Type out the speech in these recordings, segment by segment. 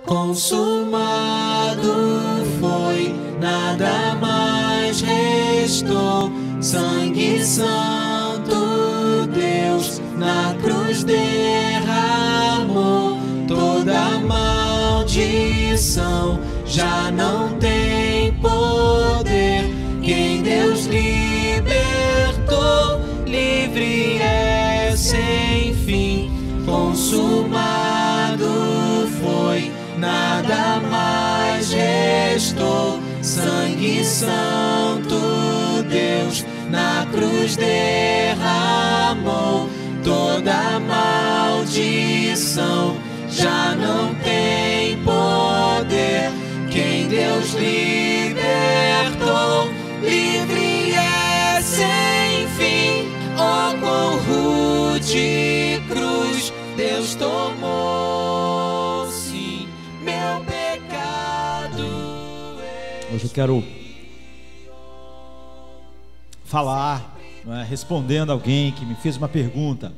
Consumado foi, nada mais restou. Sangue santo, Deus na cruz derramou. Toda maldição já não tem poder. Quem Deus libertou, livre é sem fim. Consumado foi, nada mais restou. Sangue santo, Deus na cruz derramou. Toda maldição já não tem poder. Quem Deus libertou, livre é sem fim. Oh, quão rude cruz Deus tomou, sim, meu pecado. Hoje eu quero falar, não é, respondendo a alguém que me fez uma pergunta.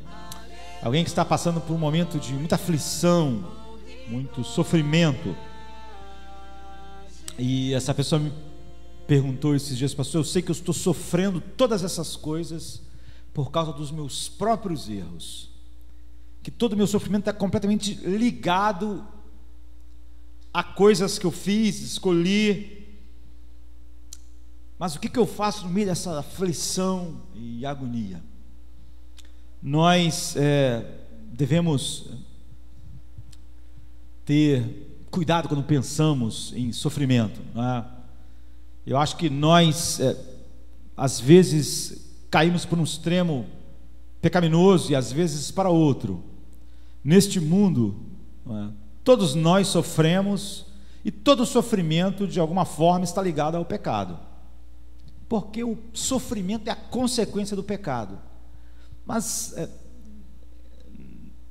Alguém que está passando por um momento de muita aflição, muito sofrimento. E essa pessoa me perguntou esses dias: pastor, eu sei que eu estou sofrendo todas essas coisas por causa dos meus próprios erros, que todo o meu sofrimento está completamente ligado a coisas que eu fiz, escolhi. Mas o que eu faço no meio dessa aflição e agonia? Nós devemos ter cuidado quando pensamos em sofrimento, não é? Eu acho que nós às vezes caímos por um extremo pecaminoso e às vezes para outro. Neste mundo, não é, todos nós sofremos, e todo sofrimento de alguma forma está ligado ao pecado, porque o sofrimento é a consequência do pecado. Mas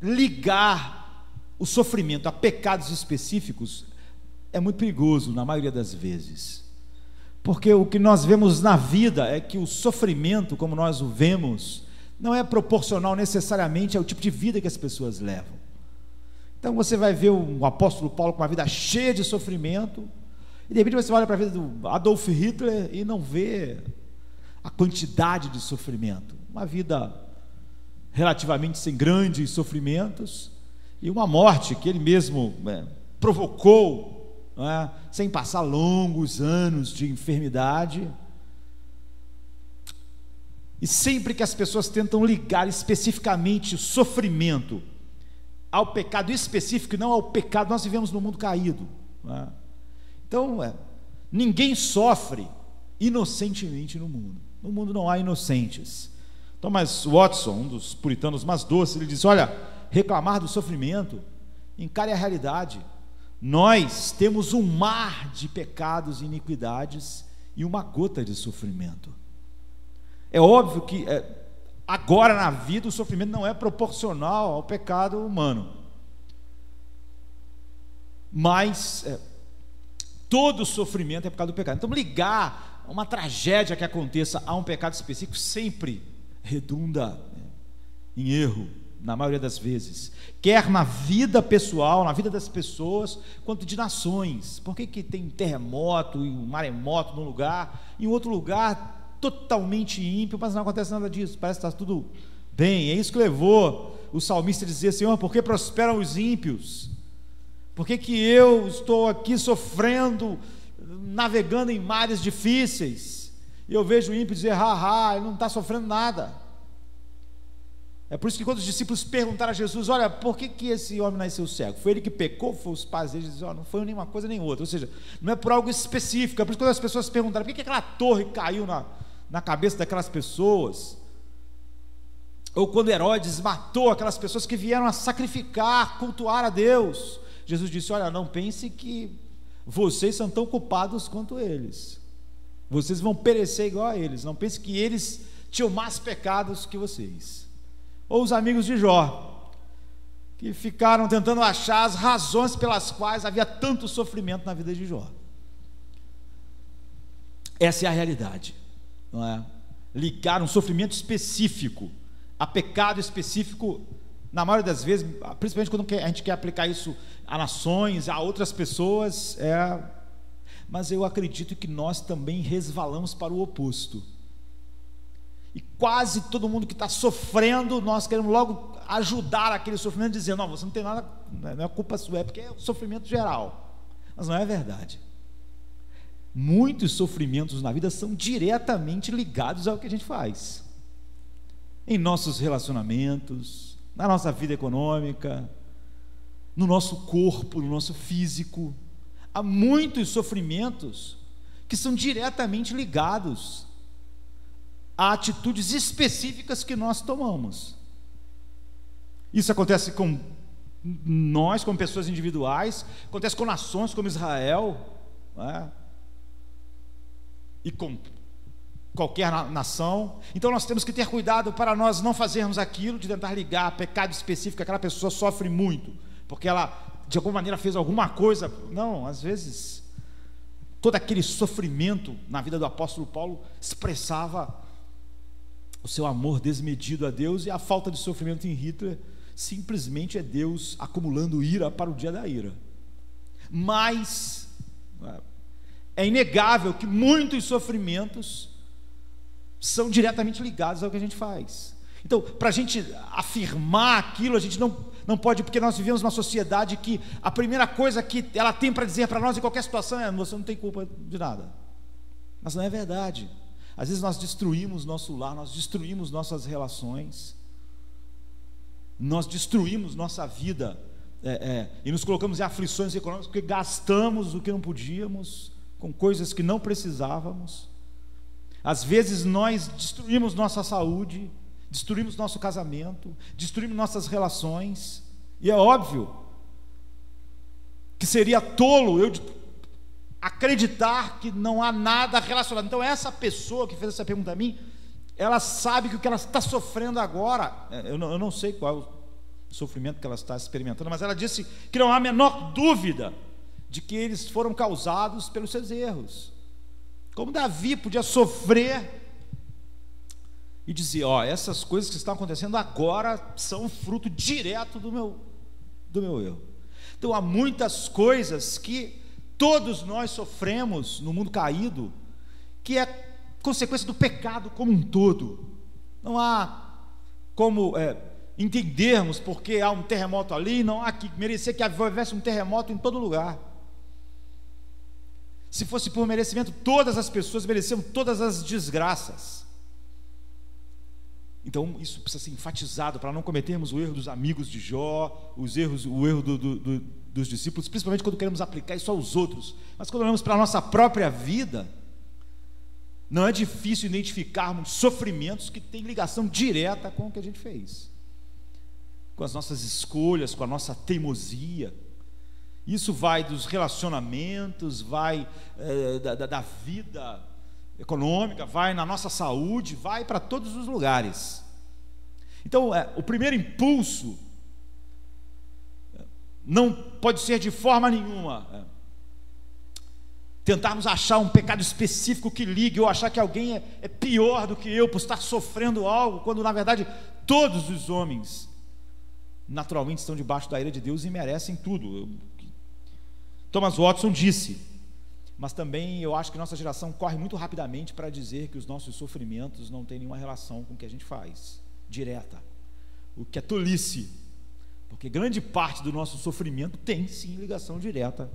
ligar o sofrimento a pecados específicos é muito perigoso na maioria das vezes, porque o que nós vemos na vida é que o sofrimento, como nós o vemos, não é proporcional necessariamente ao tipo de vida que as pessoas levam. Então você vai ver o apóstolo Paulo com uma vida cheia de sofrimento, e de repente você olha para a vida do Adolf Hitler e não vê a quantidade de sofrimento. Uma vida relativamente sem grandes sofrimentos, e uma morte que ele mesmo provocou, não é? Sem passar longos anos de enfermidade. E sempre que as pessoas tentam ligar especificamente o sofrimento ao pecado específico e não ao pecado, nós vivemos num mundo caído, não é? Então, ninguém sofre inocentemente no mundo. No mundo não há inocentes. Thomas Watson, um dos puritanos mais doces, ele diz: olha, reclamar do sofrimento, encare a realidade. Nós temos um mar de pecados e iniquidades e uma gota de sofrimento. É óbvio que agora na vida o sofrimento não é proporcional ao pecado humano, mas todo sofrimento é por causa do pecado. Então ligar uma tragédia que aconteça a um pecado específico sempre redunda em erro, na maioria das vezes, quer na vida pessoal, na vida das pessoas, quanto de nações. Por que tem terremoto e um maremoto num lugar, e em outro lugar totalmente ímpio, mas não acontece nada disso, parece que está tudo bem? É isso que levou o salmista a dizer: Senhor, por que prosperam os ímpios? Por que eu estou aqui sofrendo, navegando em mares difíceis, e eu vejo o ímpio dizer: haha, ele não está sofrendo nada? É por isso que quando os discípulos perguntaram a Jesus: olha, por que esse homem nasceu cego? Foi ele que pecou? Foi os pais dele? Dizem: não foi nenhuma coisa nem outra. Ou seja, não é por algo específico. É por isso que quando as pessoas perguntaram: por que aquela torre caiu na cabeça daquelas pessoas? Ou quando Herodes matou aquelas pessoas que vieram a sacrificar, cultuar a Deus, Jesus disse: olha, não pense que vocês são tão culpados quanto eles. Vocês vão perecer igual a eles. Não pense que eles tinham mais pecados que vocês. Ou os amigos de Jó, que ficaram tentando achar as razões pelas quais havia tanto sofrimento na vida de Jó. Essa é a realidade, não é? Ligar um sofrimento específico a pecado específico na maioria das vezes, principalmente quando a gente quer aplicar isso a nações, a outras pessoas, mas eu acredito que nós também resvalamos para o oposto. E quase todo mundo que está sofrendo, nós queremos logo ajudar aquele sofrimento, dizendo: não, você não tem nada, não é culpa sua, é porque é o sofrimento geral. Mas não é verdade. Muitos sofrimentos na vida são diretamente ligados ao que a gente faz, em nossos relacionamentos, na nossa vida econômica, no nosso corpo, no nosso físico. Há muitos sofrimentos que são diretamente ligados a atitudes específicas que nós tomamos. Isso acontece com nós, como pessoas individuais, acontece com nações como Israel, e com qualquer nação. Então nós temos que ter cuidado para nós não fazermos aquilo de tentar ligar a pecado específico. Aquela pessoa sofre muito porque ela de alguma maneira fez alguma coisa. Não, às vezes todo aquele sofrimento na vida do apóstolo Paulo expressava o seu amor desmedido a Deus, e a falta de sofrimento em Hitler simplesmente é Deus acumulando ira para o dia da ira. Mas é inegável que muitos sofrimentos são diretamente ligados ao que a gente faz. Então, para a gente afirmar aquilo, a gente não pode, porque nós vivemos numa sociedade que a primeira coisa que ela tem para dizer para nós em qualquer situação é: você não tem culpa de nada. Mas não é verdade. Às vezes nós destruímos nosso lar, nós destruímos nossas relações, nós destruímos nossa vida, e nos colocamos em aflições econômicas porque gastamos o que não podíamos, com coisas que não precisávamos. Às vezes nós destruímos nossa saúde, destruímos nosso casamento, destruímos nossas relações, e é óbvio que seria tolo eu acreditar que não há nada relacionado. Então essa pessoa que fez essa pergunta a mim, ela sabe que o que ela está sofrendo agora, eu não sei qual é o sofrimento que ela está experimentando, mas ela disse que não há a menor dúvida de que eles foram causados pelos seus erros. Como Davi podia sofrer e dizer: essas coisas que estão acontecendo agora são fruto direto do meu erro. Então há muitas coisas que todos nós sofremos no mundo caído, que é consequência do pecado como um todo. Não há como entendermos porque há um terremoto ali, não há que merecer que houvesse um terremoto em todo lugar. Se fosse por merecimento, todas as pessoas mereciam todas as desgraças. Então isso precisa ser enfatizado para não cometermos o erro dos amigos de Jó, o erro dos discípulos, principalmente quando queremos aplicar isso aos outros. Mas quando olhamos para a nossa própria vida, não é difícil identificarmos sofrimentos que têm ligação direta com o que a gente fez, com as nossas escolhas, com a nossa teimosia. Isso vai dos relacionamentos, vai da vida econômica, vai na nossa saúde, vai para todos os lugares. Então o primeiro impulso não pode ser de forma nenhuma tentarmos achar um pecado específico que ligue, ou achar que alguém é pior do que eu por estar sofrendo algo, quando na verdade todos os homens naturalmente estão debaixo da ira de Deus e merecem tudo. Thomas Watson disse: mas também eu acho que nossa geração corre muito rapidamente para dizer que os nossos sofrimentos não têm nenhuma relação com o que a gente faz, direta, o que é tolice, porque grande parte do nosso sofrimento tem sim ligação direta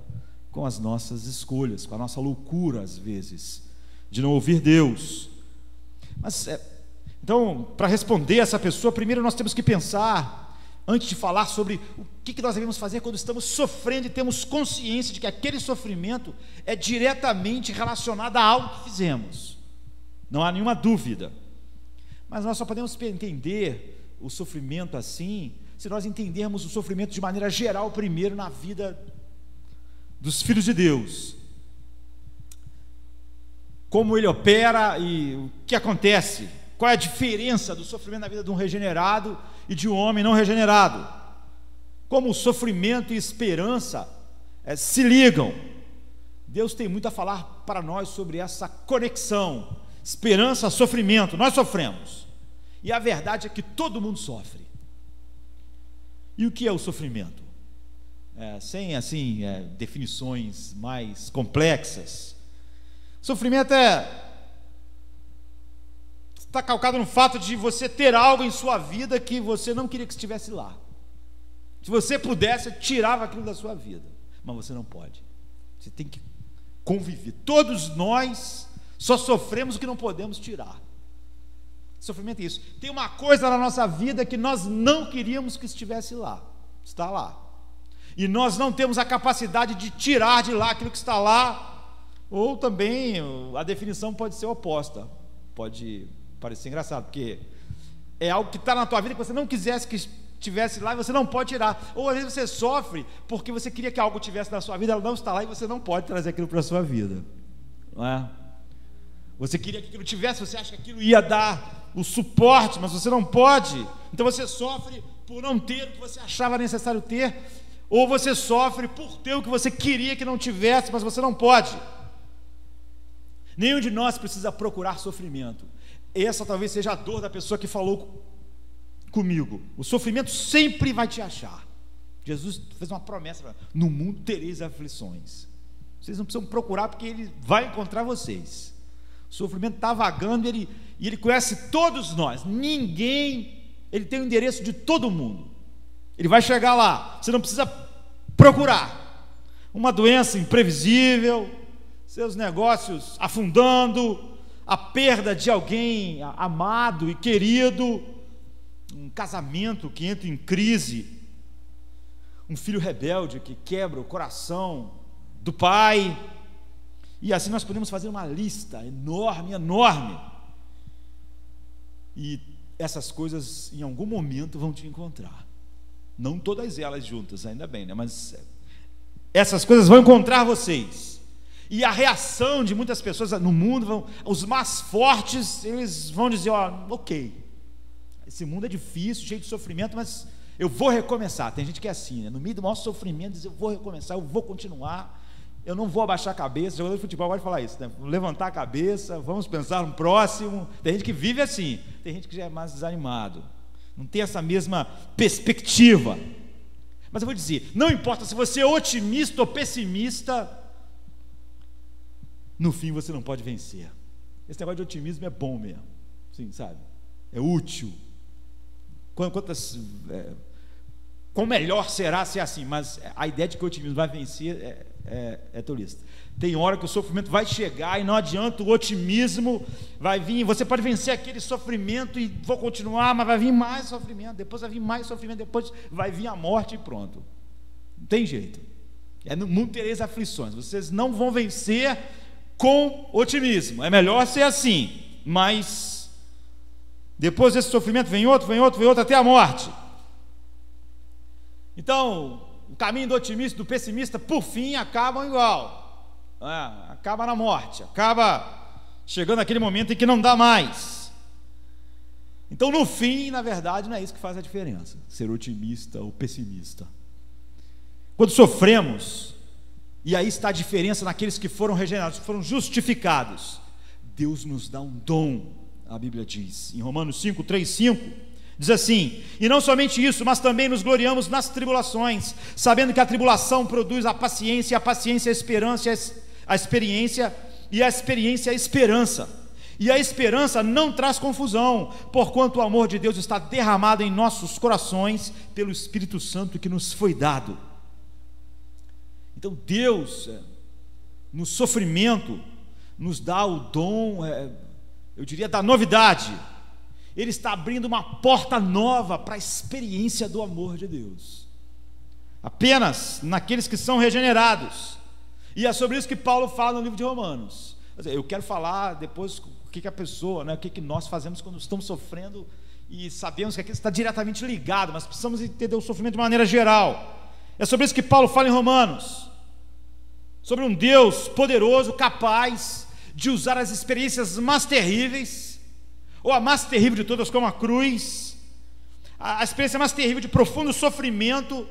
com as nossas escolhas, com a nossa loucura às vezes, de não ouvir Deus. Mas então, para responder essa pessoa, primeiro nós temos que pensar, antes de falar sobre o que nós devemos fazer quando estamos sofrendo e temos consciência de que aquele sofrimento é diretamente relacionado a algo que fizemos. Não há nenhuma dúvida. Mas nós só podemos entender o sofrimento assim, se nós entendermos o sofrimento de maneira geral primeiro na vida dos filhos de Deus. Como ele opera e o que acontece. Qual é a diferença do sofrimento na vida de um regenerado e de um homem não regenerado? Como o sofrimento e esperança se ligam. Deus tem muito a falar para nós sobre essa conexão, esperança, sofrimento. Nós sofremos, e a verdade é que todo mundo sofre. E o que é o sofrimento? Sem assim definições mais complexas. Sofrimento está calcado no fato de você ter algo em sua vida que você não queria que estivesse lá. Se você pudesse, tirava aquilo da sua vida, mas você não pode. Você tem que conviver. Todos nós só sofremos o que não podemos tirar. Sofrimento é isso. Tem uma coisa na nossa vida que nós não queríamos que estivesse lá, está lá, e nós não temos a capacidade de tirar de lá aquilo que está lá. Ou também a definição pode ser oposta, pode parecer engraçado, porque é algo que está na tua vida que você não quisesse que estivesse lá e você não pode tirar. Ou às vezes você sofre porque você queria que algo tivesse na sua vida, ela não está lá e você não pode trazer aquilo para a sua vida, não é? Você queria que aquilo tivesse, você acha que aquilo ia dar o suporte, mas você não pode. Então você sofre por não ter o que você achava necessário ter, ou você sofre por ter o que você queria que não tivesse, mas você não pode. Nenhum de nós precisa procurar sofrimento. Essa talvez seja a dor da pessoa que falou comigo. O sofrimento sempre vai te achar. Jesus fez uma promessa: no mundo tereis aflições. Vocês não precisam procurar, porque Ele vai encontrar vocês. O sofrimento está vagando, e Ele conhece todos nós. Ninguém, Ele tem o endereço de todo mundo. Ele vai chegar lá. Você não precisa procurar. Uma doença imprevisível, seus negócios afundando, a perda de alguém amado e querido, um casamento que entra em crise, um filho rebelde que quebra o coração do pai. E assim nós podemos fazer uma lista enorme, enorme. E essas coisas em algum momento vão te encontrar. Não todas elas juntas, ainda bem, né? Mas essas coisas vão encontrar vocês. E a reação de muitas pessoas no mundo, os mais fortes, eles vão dizer: ok, esse mundo é difícil, cheio de sofrimento, mas eu vou recomeçar. Tem gente que é assim, né? No meio do maior sofrimento, diz: eu vou recomeçar, eu vou continuar, eu não vou abaixar a cabeça. O jogador de futebol pode falar isso, né? Levantar a cabeça, vamos pensar no próximo. Tem gente que vive assim, tem gente que já é mais desanimado, não tem essa mesma perspectiva. Mas eu vou dizer, não importa se você é otimista ou pessimista, no fim você não pode vencer. Esse negócio de otimismo é bom mesmo, sim, sabe? É útil. Quão melhor será ser assim, mas a ideia de que o otimismo vai vencer é tolice. Tem hora que o sofrimento vai chegar e não adianta, o otimismo vai vir. Você pode vencer aquele sofrimento e vou continuar, mas vai vir mais sofrimento, depois vai vir mais sofrimento, depois vai vir a morte e pronto. Não tem jeito. No mundo tereis aflições. Vocês não vão vencer com otimismo. É melhor ser assim, mas depois desse sofrimento vem outro, até a morte. Então, o caminho do otimista e do pessimista, por fim, acabam igual. Acaba na morte, acaba chegando naquele momento em que não dá mais. Então, no fim, na verdade, não é isso que faz a diferença, ser otimista ou pessimista. Quando sofremos, e aí está a diferença naqueles que foram regenerados, que foram justificados, Deus nos dá um dom. A Bíblia diz, em Romanos 5, 3, 5, diz assim: e não somente isso, mas também nos gloriamos nas tribulações, sabendo que a tribulação produz a paciência, e a paciência a esperança, a experiência, e a experiência a esperança. E a esperança não traz confusão, porquanto o amor de Deus está derramado em nossos corações pelo Espírito Santo que nos foi dado. Então Deus, no sofrimento, nos dá o dom, eu diria, da novidade. Ele está abrindo uma porta nova para a experiência do amor de Deus, apenas naqueles que são regenerados. E é sobre isso que Paulo fala no livro de Romanos. Eu quero falar depois o que a pessoa, o que nós fazemos quando estamos sofrendo, e sabemos que aquilo está diretamente ligado, mas precisamos entender o sofrimento de maneira geral. É sobre isso que Paulo fala em Romanos, sobre um Deus poderoso, capaz de usar as experiências mais terríveis, ou a mais terrível de todas, como a cruz, a experiência mais terrível de profundo sofrimento,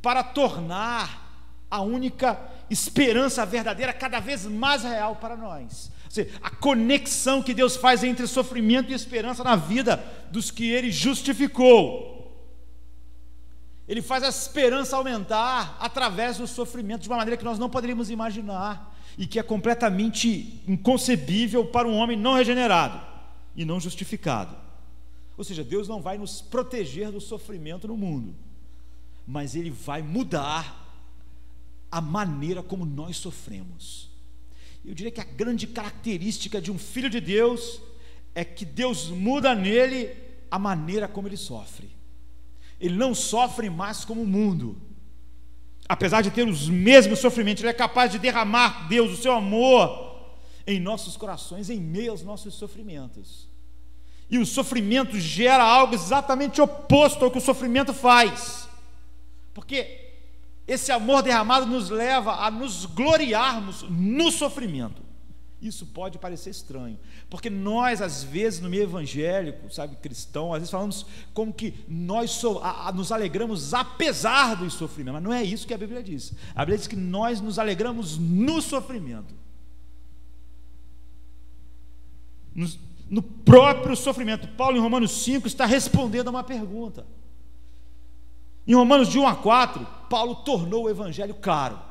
para tornar a única esperança verdadeira cada vez mais real para nós. Ou seja, a conexão que Deus faz entre sofrimento e esperança na vida dos que Ele justificou. Ele faz a esperança aumentar através do sofrimento, de uma maneira que nós não poderíamos imaginar, e que é completamente inconcebível para um homem não regenerado e não justificado. Ou seja, Deus não vai nos proteger do sofrimento no mundo, mas Ele vai mudar a maneira como nós sofremos. Eu diria que a grande característica de um filho de Deus é que Deus muda nele a maneira como ele sofre. Ele não sofre mais como o mundo, apesar de ter os mesmos sofrimentos. Ele é capaz de derramar, Deus, o seu amor em nossos corações, em meio aos nossos sofrimentos. E o sofrimento gera algo exatamente oposto ao que o sofrimento faz, porque esse amor derramado nos leva a nos gloriarmos no sofrimento. Isso pode parecer estranho, porque nós, às vezes, no meio evangélico, sabe, cristão, às vezes falamos como que nós nos alegramos apesar do sofrimento, mas não é isso que a Bíblia diz. A Bíblia diz que nós nos alegramos no sofrimento, no próprio sofrimento. Paulo, em Romanos 5, está respondendo a uma pergunta. Em Romanos de 1 a 4, Paulo tornou o evangelho claro.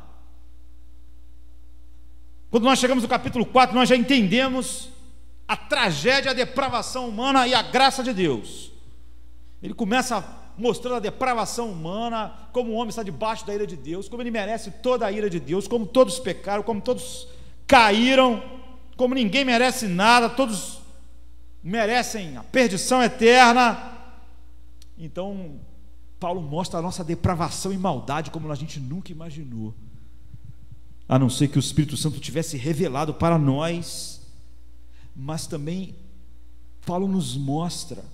Quando nós chegamos no capítulo 4, nós já entendemos a tragédia, a depravação humana e a graça de Deus. Ele começa mostrando a depravação humana, como o homem está debaixo da ira de Deus, como ele merece toda a ira de Deus, como todos pecaram, como todos caíram, como ninguém merece nada, todos merecem a perdição eterna. Então, Paulo mostra a nossa depravação e maldade como a gente nunca imaginou, a não ser que o Espírito Santo tivesse revelado para nós. Mas também Paulo nos mostra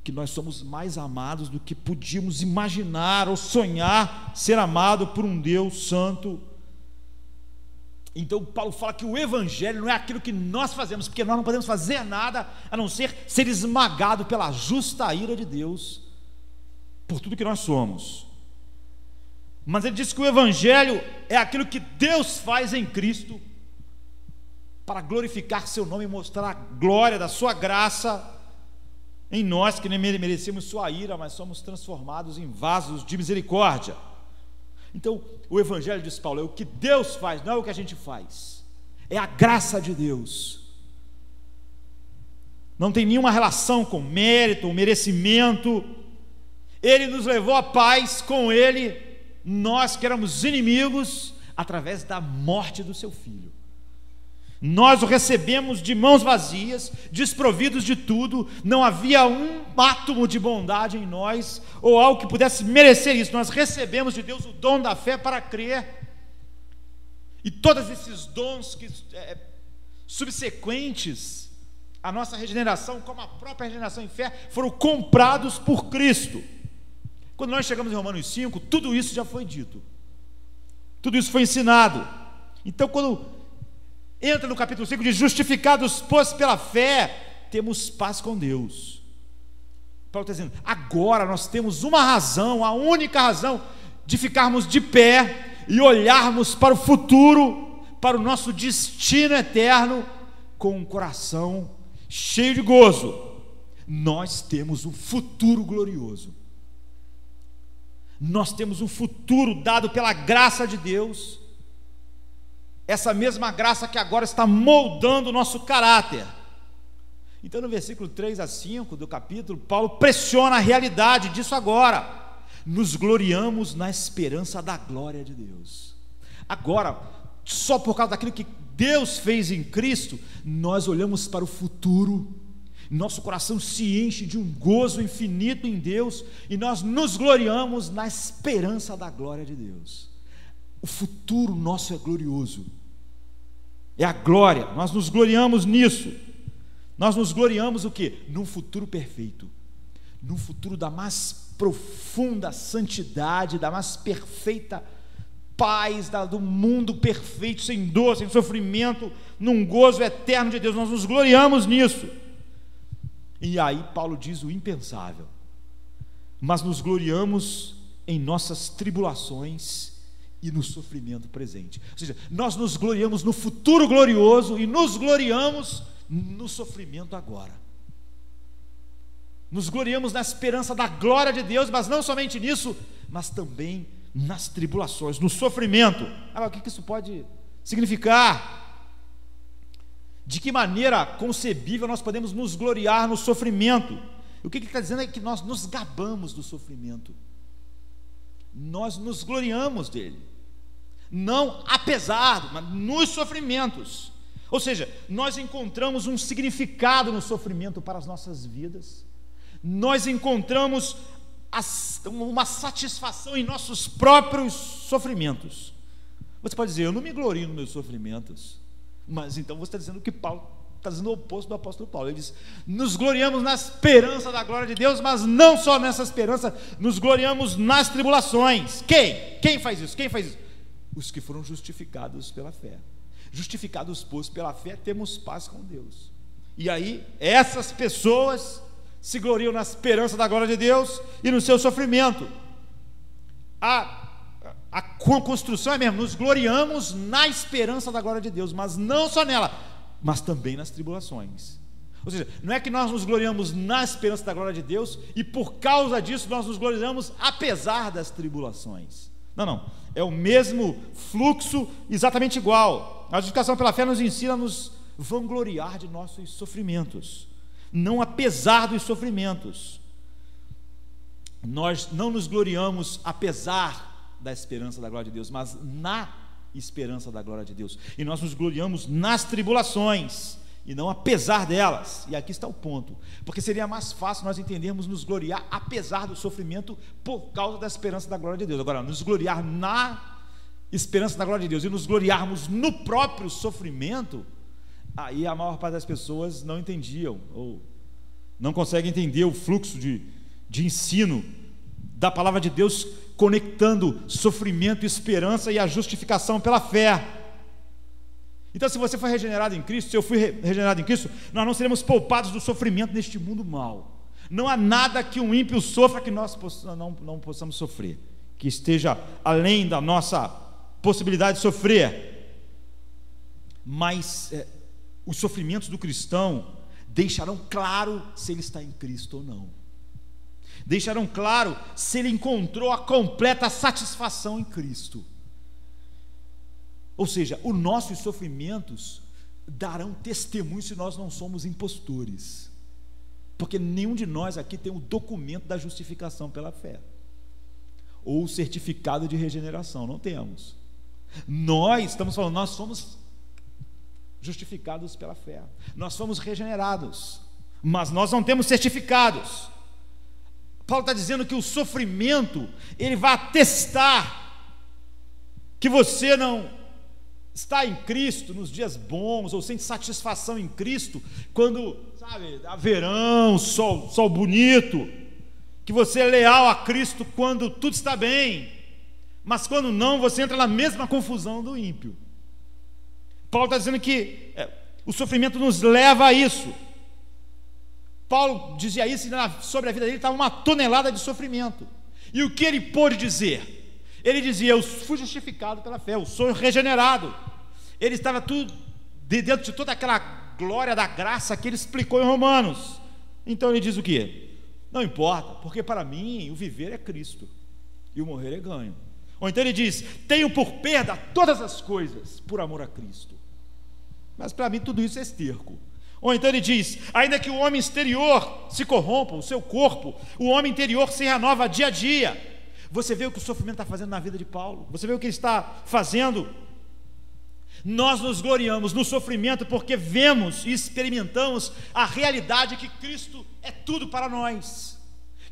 que nós somos mais amados do que podíamos imaginar ou sonhar ser amado por um Deus santo. Então Paulo fala que o evangelho não é aquilo que nós fazemos, porque nós não podemos fazer nada a não ser esmagado pela justa ira de Deus por tudo que nós somos. Mas ele diz que o evangelho é aquilo que Deus faz em Cristo para glorificar seu nome e mostrar a glória da sua graça em nós, que nem merecemos sua ira, mas somos transformados em vasos de misericórdia. Então o evangelho, diz Paulo, é o que Deus faz, não é o que a gente faz, é a graça de Deus. Não tem nenhuma relação com mérito ou merecimento. Ele nos levou à paz com Ele, nós que éramos inimigos, através da morte do seu Filho. Nós o recebemos de mãos vazias, desprovidos de tudo, não havia um átomo de bondade em nós, ou algo que pudesse merecer isso. Nós recebemos de Deus o dom da fé para crer, e todos esses dons subsequentes à nossa regeneração, como a própria regeneração em fé, foram comprados por Cristo. Quando nós chegamos em Romanos 5, tudo isso já foi dito, tudo isso foi ensinado. Então, quando entra no capítulo 5, de justificados, pois, pela fé, temos paz com Deus. Paulo está dizendo, agora nós temos uma razão, a única razão, de ficarmos de pé e olharmos para o futuro, para o nosso destino eterno, com um coração cheio de gozo. Nós temos um futuro glorioso. Nós temos um futuro dado pela graça de Deus, essa mesma graça que agora está moldando o nosso caráter. Então, no versículo 3 a 5 do capítulo, Paulo pressiona a realidade disso agora. Nos gloriamos na esperança da glória de Deus. Agora, só por causa daquilo que Deus fez em Cristo, nós olhamos para o futuro, nosso coração se enche de um gozo infinito em Deus, e nós nos gloriamos na esperança da glória de Deus. O futuro nosso é glorioso, é a glória, nós nos gloriamos nisso. Nós nos gloriamos o quê? Num futuro perfeito, num futuro da mais profunda santidade, da mais perfeita paz, do mundo perfeito, sem dor, sem sofrimento, num gozo eterno de Deus. Nós nos gloriamos nisso. E aí Paulo diz o impensável: mas nos gloriamos em nossas tribulações e no sofrimento presente. Ou seja, nós nos gloriamos no futuro glorioso e nos gloriamos no sofrimento agora. nos gloriamos na esperança da glória de Deus, mas não somente nisso, mas também nas tribulações, no sofrimento. Agora, o que isso pode significar? De que maneira concebível nós podemos nos gloriar no sofrimento? O que ele está dizendo é que nós nos gabamos do sofrimento, nós nos gloriamos dele, não apesar, mas nos sofrimentos. Ou seja, nós encontramos um significado no sofrimento para as nossas vidas, nós encontramos uma satisfação em nossos próprios sofrimentos. Você pode dizer, eu não me glorio nos meus sofrimentos, mas então você está dizendo que Paulo está dizendo o oposto do apóstolo Paulo. Ele diz, nos gloriamos na esperança da glória de Deus, mas não só nessa esperança, nos gloriamos nas tribulações. Quem faz isso? Quem faz isso? Os que foram justificados pela fé. Justificados, pois, pela fé, temos paz com Deus. E aí, essas pessoas se gloriam na esperança da glória de Deus e no seu sofrimento. A construção é mesmo, nos gloriamos na esperança da glória de Deus, mas não só nela, mas também nas tribulações. Ou seja, não é que nós nos gloriamos na esperança da glória de Deus e por causa disso nós nos gloriamos apesar das tribulações. Não, é o mesmo fluxo, exatamente igual. A justificação pela fé nos ensina a nos vangloriar de nossos sofrimentos, não apesar dos sofrimentos. Nós não nos gloriamos apesar da esperança da glória de Deus, mas na esperança da glória de Deus. E nós nos gloriamos nas tribulações e não apesar delas. E aqui está o ponto, porque seria mais fácil nós entendermos nos gloriar apesar do sofrimento por causa da esperança da glória de Deus. Agora, nos gloriar na esperança da glória de Deus e nos gloriarmos no próprio sofrimento, aí a maior parte das pessoas não entendiam ou não conseguem entender o fluxo de ensino da palavra de Deus, conectando sofrimento, esperança e a justificação pela fé. Então, se você foi regenerado em Cristo, se eu fui regenerado em Cristo, nós não seremos poupados do sofrimento neste mundo mau. Não há nada que um ímpio sofra que nós não possamos sofrer, que esteja além da nossa possibilidade de sofrer. Mas os sofrimentos do cristão deixarão claro se ele está em Cristo ou não. Deixarão claro se ele encontrou a completa satisfação em Cristo. Ou seja, os nossos sofrimentos darão testemunho se nós não somos impostores, porque nenhum de nós aqui tem o documento da justificação pela fé, ou o certificado de regeneração, não temos. Nós estamos falando, nós somos justificados pela fé, nós fomos regenerados, mas nós não temos certificados. Paulo está dizendo que o sofrimento, ele vai atestar que você não está em Cristo nos dias bons, ou sente satisfação em Cristo, quando, sabe, há verão, sol bonito, que você é leal a Cristo quando tudo está bem, mas quando não, você entra na mesma confusão do ímpio. Paulo está dizendo que o sofrimento nos leva a isso. Paulo dizia isso sobre a vida dele, estava uma tonelada de sofrimento. E o que ele pôde dizer? Ele dizia, eu fui justificado pela fé, eu sou regenerado. Ele estava tudo dentro de toda aquela glória da graça que ele explicou em Romanos. Então ele diz o quê? Não importa, porque para mim o viver é Cristo e o morrer é ganho. Ou então ele diz, tenho por perda todas as coisas por amor a Cristo, mas para mim tudo isso é esterco. Ou então ele diz, ainda que o homem exterior se corrompa, o seu corpo, o homem interior se renova dia a dia. Você vê o que o sofrimento está fazendo na vida de Paulo, você vê o que ele está fazendo. Nós nos gloriamos no sofrimento porque vemos e experimentamos a realidade que Cristo é tudo para nós,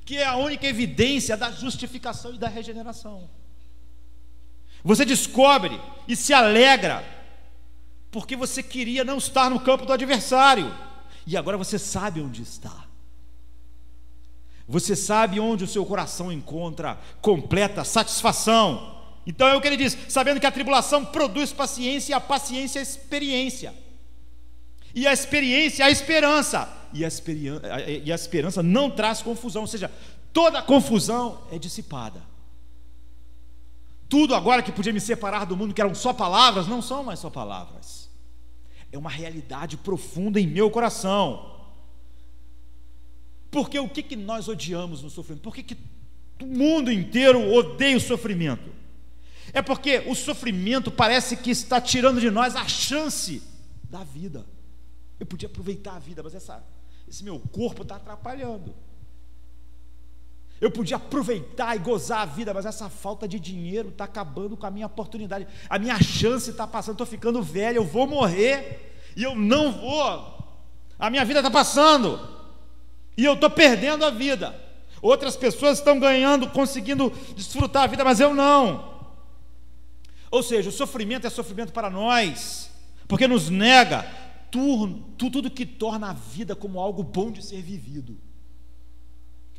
que é a única evidência da justificação e da regeneração. Você descobre e se alegra porque você queria não estar no campo do adversário, e agora você sabe onde está. Você sabe onde o seu coração encontra completa satisfação. Então é o que ele diz, sabendo que a tribulação produz paciência, e a paciência a experiência, e a experiência a esperança, e a esperança não traz confusão, ou seja, toda confusão é dissipada. Tudo agora que podia me separar do mundo, que eram só palavras, não são mais só palavras, é uma realidade profunda em meu coração. Porque o que nós odiamos no sofrimento? Por que o mundo inteiro odeia o sofrimento? É porque o sofrimento parece que está tirando de nós a chance da vida. Eu podia aproveitar a vida, mas esse meu corpo está atrapalhando. Eu podia aproveitar e gozar a vida, mas essa falta de dinheiro está acabando com a minha oportunidade. A minha chance está passando, estou ficando velho, eu vou morrer e eu não vou. A minha vida está passando e eu estou perdendo a vida. Outras pessoas estão ganhando, conseguindo desfrutar a vida, mas eu não. Ou seja, o sofrimento é sofrimento para nós, porque nos nega tudo que torna a vida como algo bom de ser vivido.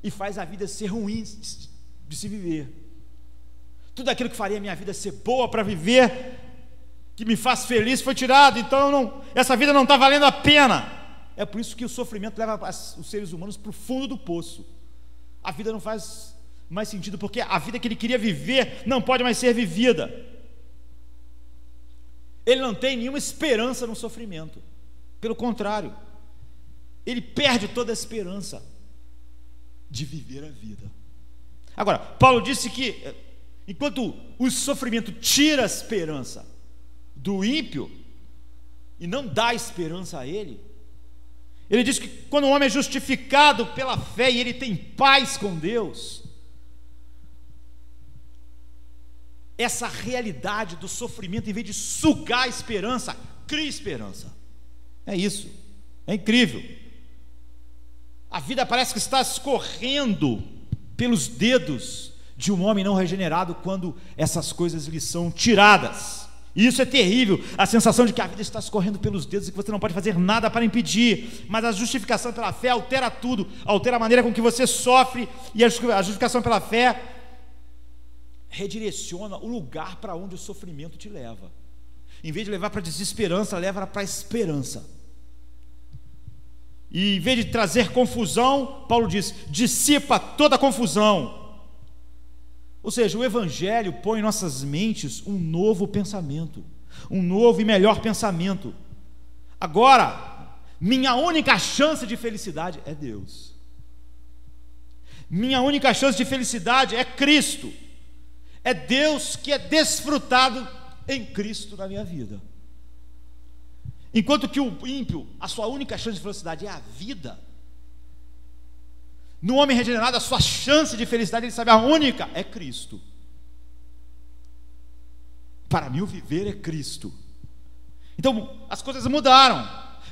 E faz a vida ser ruim de se viver. Tudo aquilo que faria a minha vida ser boa para viver, que me faz feliz, foi tirado. Então essa vida não está valendo a pena. É por isso que o sofrimento leva os seres humanos para o fundo do poço. A vida não faz mais sentido, porque a vida que ele queria viver não pode mais ser vivida. Ele não tem nenhuma esperança no sofrimento. Pelo contrário, ele perde toda a esperança de viver a vida. Agora, Paulo disse que enquanto o sofrimento tira a esperança do ímpio e não dá esperança a ele, ele diz que quando o homem é justificado pela fé e ele tem paz com Deus, essa realidade do sofrimento, em vez de sugar a esperança, cria esperança. É isso, é incrível. A vida parece que está escorrendo pelos dedos de um homem não regenerado quando essas coisas lhe são tiradas. E isso é terrível, a sensação de que a vida está escorrendo pelos dedos e que você não pode fazer nada para impedir. Mas a justificação pela fé altera tudo, altera a maneira com que você sofre, e a justificação pela fé redireciona o lugar para onde o sofrimento te leva. Em vez de levar para a desesperança, leva para a esperança. E em vez de trazer confusão, Paulo diz, dissipa toda a confusão. Ou seja, o Evangelho põe em nossas mentes um novo pensamento, um novo e melhor pensamento. Agora, minha única chance de felicidade é Deus. Minha única chance de felicidade é Cristo. É Deus que é desfrutado em Cristo na minha vida. Enquanto que o ímpio, a sua única chance de felicidade é a vida, no homem regenerado, a sua chance de felicidade, ele sabe, a única é Cristo. Para mim o viver é Cristo. Então as coisas mudaram.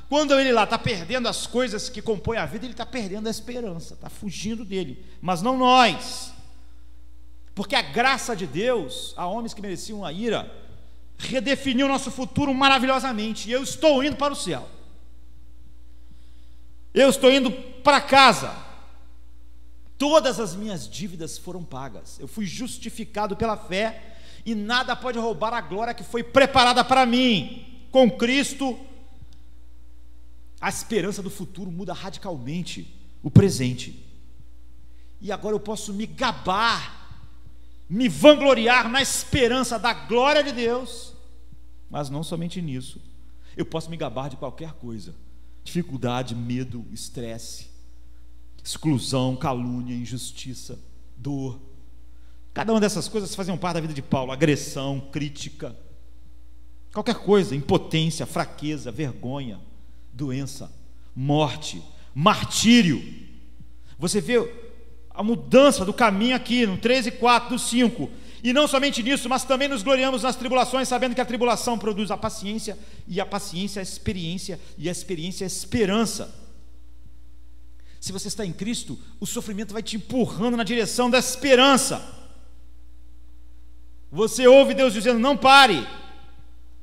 Quando ele lá está perdendo as coisas que compõem a vida, ele está perdendo a esperança, está fugindo dele, mas não nós. Porque a graça de Deus, a homens que mereciam a ira, redefiniu o nosso futuro maravilhosamente. E eu estou indo para o céu, eu estou indo para casa. Todas as minhas dívidas foram pagas, eu fui justificado pela fé, e nada pode roubar a glória que foi preparada para mim. Com Cristo, a esperança do futuro muda radicalmente o presente. E agora eu posso me gabar, me vangloriar na esperança da glória de Deus. Mas não somente nisso, eu posso me gabar de qualquer coisa: dificuldade, medo, estresse, exclusão, calúnia, injustiça, dor. Cada uma dessas coisas faziam parte da vida de Paulo. Agressão, crítica, qualquer coisa, impotência, fraqueza, vergonha, doença, morte, martírio. Você vê a mudança do caminho aqui no 3 e 4 do 5. E não somente nisso, mas também nos gloriamos nas tribulações, sabendo que a tribulação produz a paciência, e a paciência a experiência, e a experiência a esperança. Se você está em Cristo, o sofrimento vai te empurrando na direção da esperança. Você ouve Deus dizendo: não pare.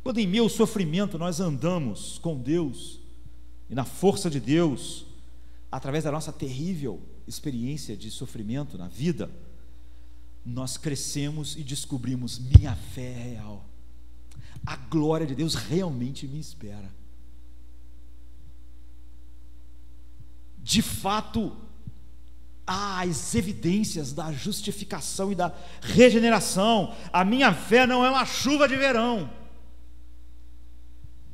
Quando em meio ao sofrimento nós andamos com Deus e na força de Deus, através da nossa terrível experiência de sofrimento na vida, nós crescemos e descobrimos: minha fé é real, a glória de Deus realmente me espera. De fato, há as evidências da justificação e da regeneração. A minha fé não é uma chuva de verão,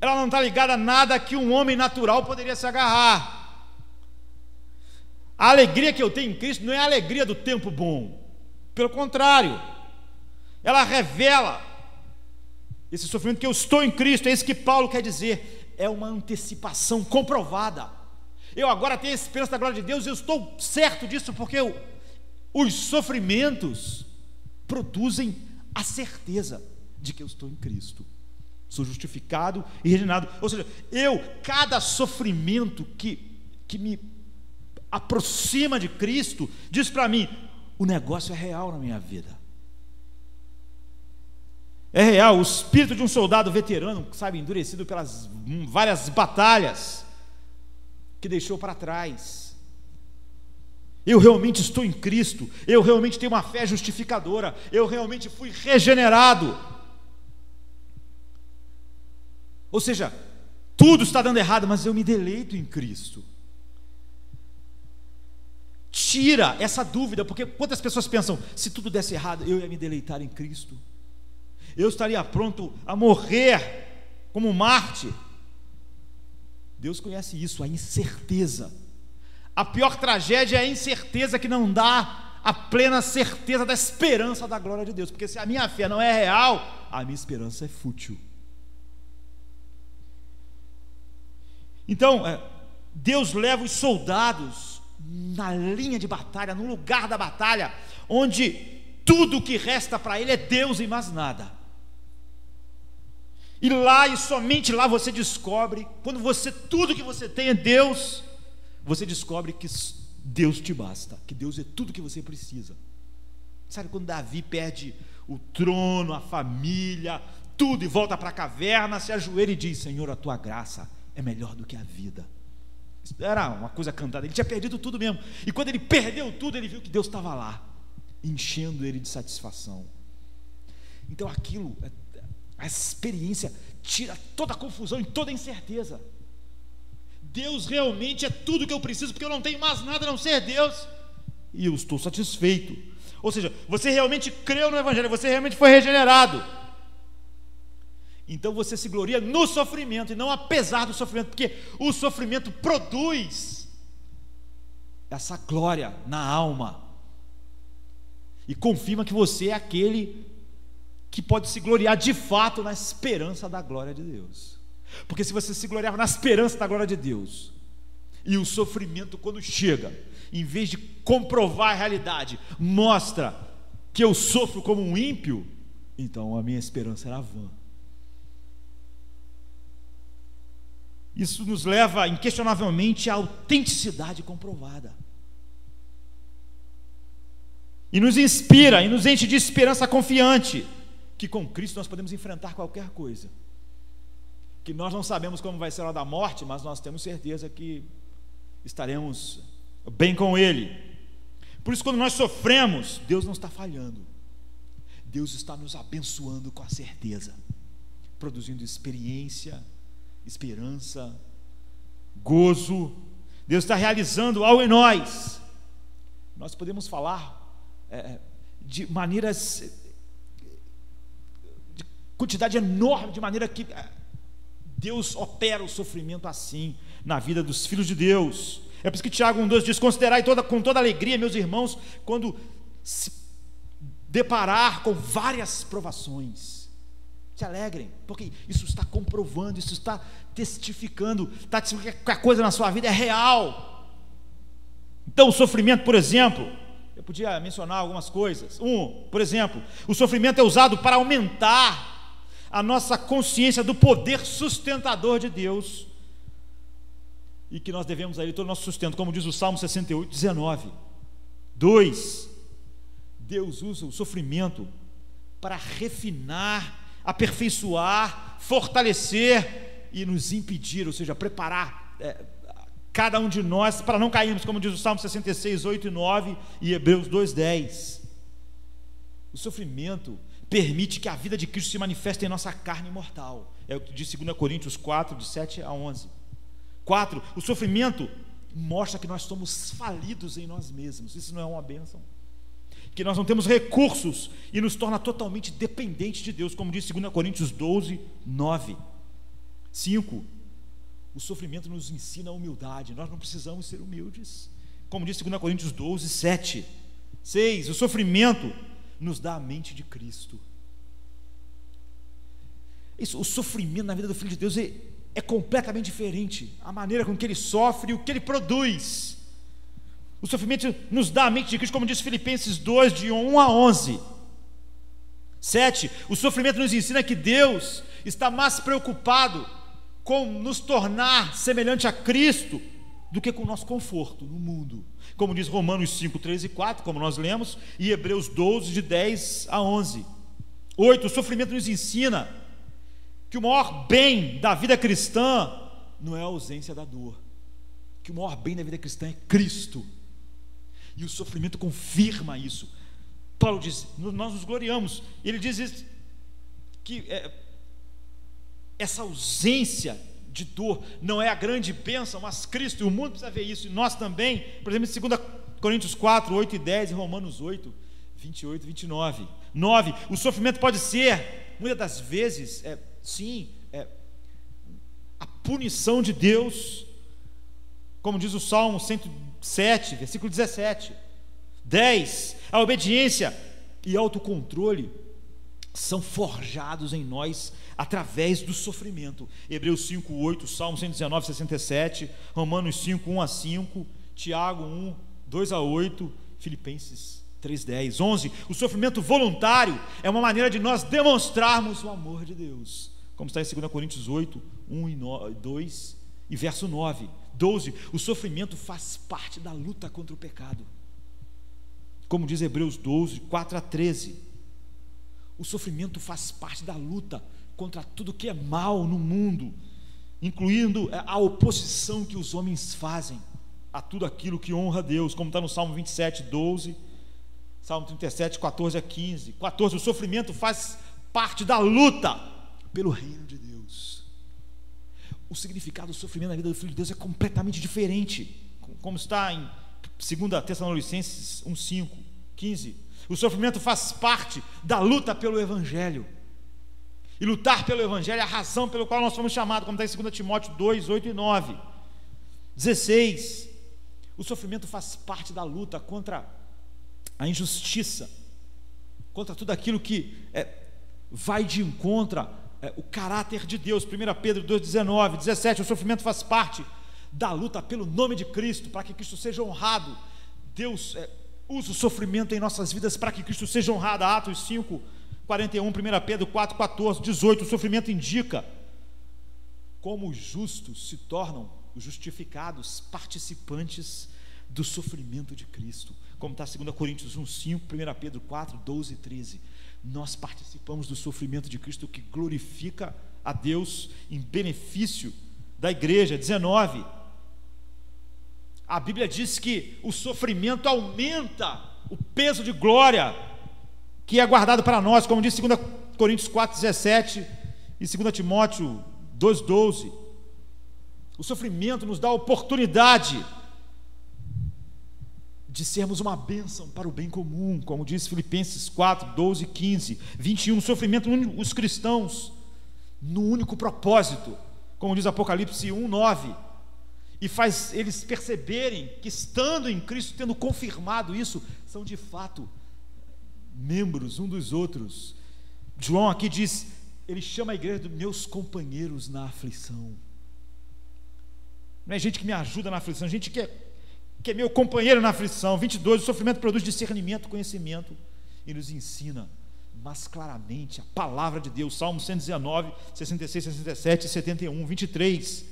ela não está ligada a nada que um homem natural poderia se agarrar. A alegria que eu tenho em Cristo não é a alegria do tempo bom. Pelo contrário, ela revela esse sofrimento que eu estou em Cristo. É isso que Paulo quer dizer. É uma antecipação comprovada. Eu agora tenho a esperança da glória de Deus. Eu estou certo disso porque os sofrimentos produzem a certeza de que eu estou em Cristo. Sou justificado e regenerado. Ou seja, cada sofrimento que me aproxima de Cristo, diz para mim, o negócio é real na minha vida. É real. O espírito de um soldado veterano, sabe, endurecido pelas várias batalhas que deixou para trás. Eu realmente estou em Cristo. Eu realmente tenho uma fé justificadora. Eu realmente fui regenerado. Ou seja, tudo está dando errado, mas eu me deleito em Cristo. Tira essa dúvida, porque quantas pessoas pensam, se tudo desse errado, eu ia me deleitar em Cristo, eu estaria pronto a morrer como Marte. Deus conhece isso, a incerteza. A pior tragédia é a incerteza que não dá a plena certeza da esperança da glória de Deus, porque se a minha fé não é real, a minha esperança é fútil. Então, Deus leva os soldados na linha de batalha, no lugar da batalha, onde tudo o que resta para ele é Deus e mais nada. E lá, e somente lá, você descobre, quando tudo que você tem é Deus, você descobre que Deus te basta, que Deus é tudo que você precisa. Sabe quando Davi perde o trono, a família, tudo, e volta para a caverna, se ajoelha e diz: Senhor, a tua graça é melhor do que a vida. Era uma coisa cantada, ele tinha perdido tudo mesmo, e quando ele perdeu tudo, ele viu que Deus estava lá, enchendo ele de satisfação. Então aquilo, a experiência tira toda a confusão e toda a incerteza. Deus realmente é tudo que eu preciso, porque eu não tenho mais nada a não ser Deus, e eu estou satisfeito. Ou seja, você realmente creu no Evangelho, você realmente foi regenerado, então você se gloria no sofrimento e não apesar do sofrimento, porque o sofrimento produz essa glória na alma e confirma que você é aquele que pode se gloriar de fato na esperança da glória de Deus. Porque se você se gloriava na esperança da glória de Deus, e o sofrimento, quando chega, em vez de comprovar a realidade, mostra que eu sofro como um ímpio, então a minha esperança era vã. Isso nos leva inquestionavelmente à autenticidade comprovada, e nos inspira e nos enche de esperança confiante que com Cristo nós podemos enfrentar qualquer coisa, que nós não sabemos como vai ser a hora da morte, mas nós temos certeza que estaremos bem com Ele. Por isso, quando nós sofremos, Deus não está falhando, Deus está nos abençoando com a certeza, produzindo experiência, esperança, gozo. Deus está realizando algo em nós. Nós podemos falar de maneiras, de quantidade enorme, de maneira que Deus opera o sofrimento assim na vida dos filhos de Deus. É por isso que Tiago 1,2 diz: considerai com toda alegria, meus irmãos, quando se deparar com várias provações. Se alegrem, porque isso está comprovando, isso está testificando, está dizendo que a coisa na sua vida é real. Então o sofrimento, por exemplo, eu podia mencionar algumas coisas. Por exemplo, o sofrimento é usado para aumentar a nossa consciência do poder sustentador de Deus, e que nós devemos a Ele todo o nosso sustento, como diz o Salmo 68:19. 2, Deus usa o sofrimento para refinar, aperfeiçoar, fortalecer e nos impedir, ou seja, preparar cada um de nós para não cairmos, como diz o Salmo 66:8 e 9 e Hebreus 2:10. O sofrimento permite que a vida de Cristo se manifeste em nossa carne mortal, é o que diz 2 Coríntios 4, de 7 a 11. 4, o sofrimento mostra que nós somos falidos em nós mesmos. Isso não é uma bênção? Que nós não temos recursos e nos torna totalmente dependentes de Deus, como diz 2 Coríntios 12, 9. 5, o sofrimento nos ensina a humildade. Nós não precisamos ser humildes, como diz 2 Coríntios 12, 7. 6. O sofrimento nos dá a mente de Cristo. O sofrimento na vida do Filho de Deus é completamente diferente. A maneira com que ele sofre e o que ele produz. O sofrimento nos dá a mente de Cristo, como diz Filipenses 2, de 1 a 11. 7. O sofrimento nos ensina que Deus está mais preocupado com nos tornar semelhante a Cristo do que com o nosso conforto no mundo, como diz Romanos 5, 3 e 4, como nós lemos, e Hebreus 12, de 10 a 11. 8. O sofrimento nos ensina que o maior bem da vida cristã não é a ausência da dor, que o maior bem da vida cristã é Cristo, e o sofrimento confirma isso. Paulo diz, nós nos gloriamos, ele diz isso, que essa ausência de dor não é a grande bênção, mas Cristo, e o mundo precisa ver isso, e nós também. Por exemplo, em 2 Coríntios 4, 8 e 10, e Romanos 8, 28 e 29. 9. O sofrimento pode ser, muitas das vezes, a punição de Deus, como diz o Salmo 107, versículo 17. 10. A obediência e autocontrole são forjados em nós através do sofrimento. Hebreus 5, 8, Salmo 119, 67, Romanos 5, 1 a 5, Tiago 1, 2 a 8, Filipenses 3, 10. 11. O sofrimento voluntário é uma maneira de nós demonstrarmos o amor de Deus, como está em 2 Coríntios 8, 1 e 2 e verso 9. 12. O sofrimento faz parte da luta contra o pecado, como diz Hebreus 12, 4 a 13. O sofrimento faz parte da luta contra tudo que é mal no mundo, incluindo a oposição que os homens fazem a tudo aquilo que honra a Deus, como está no Salmo 27, 12, Salmo 37, 14 a 15. 14. O sofrimento faz parte da luta pelo reino de Deus. O significado do sofrimento na vida do Filho de Deus é completamente diferente, como está em 2 Tessalonicenses 1, 5, 15. O sofrimento faz parte da luta pelo Evangelho, e lutar pelo Evangelho é a razão pelo qual nós fomos chamados, como está em 2 Timóteo 2, 8 e 9. 16. O sofrimento faz parte da luta contra a injustiça, contra tudo aquilo que vai de encontro o caráter de Deus. 1 Pedro 2, 19, 17. O sofrimento faz parte da luta pelo nome de Cristo, para que Cristo seja honrado. Deus usa o sofrimento em nossas vidas para que Cristo seja honrado. Atos 5, 41, 1 Pedro 4, 14, 18. O sofrimento indica como os justos se tornam os justificados, participantes do sofrimento de Cristo, como está 2 Coríntios 1, 5, 1 Pedro 4, 12 e 13. Nós participamos do sofrimento de Cristo, que glorifica a Deus em benefício da igreja. 19. A Bíblia diz que o sofrimento aumenta o peso de glória que é guardado para nós, como diz 2 Coríntios 4, 17 e 2 Timóteo 2, 12. O sofrimento nos dá a oportunidade de sermos uma bênção para o bem comum, como diz Filipenses 4, 12 e 15. 21. O sofrimento une os cristãos no único propósito, como diz Apocalipse 1, 9, e faz eles perceberem que, estando em Cristo, tendo confirmado isso, são de fato membros um dos outros. João aqui diz, ele chama a igreja de meus companheiros na aflição. Não é gente que me ajuda na aflição, gente que é meu companheiro na aflição. 22. O sofrimento produz discernimento, conhecimento, e nos ensina mais claramente a palavra de Deus. Salmo 119, 66, 67 e 71. 23.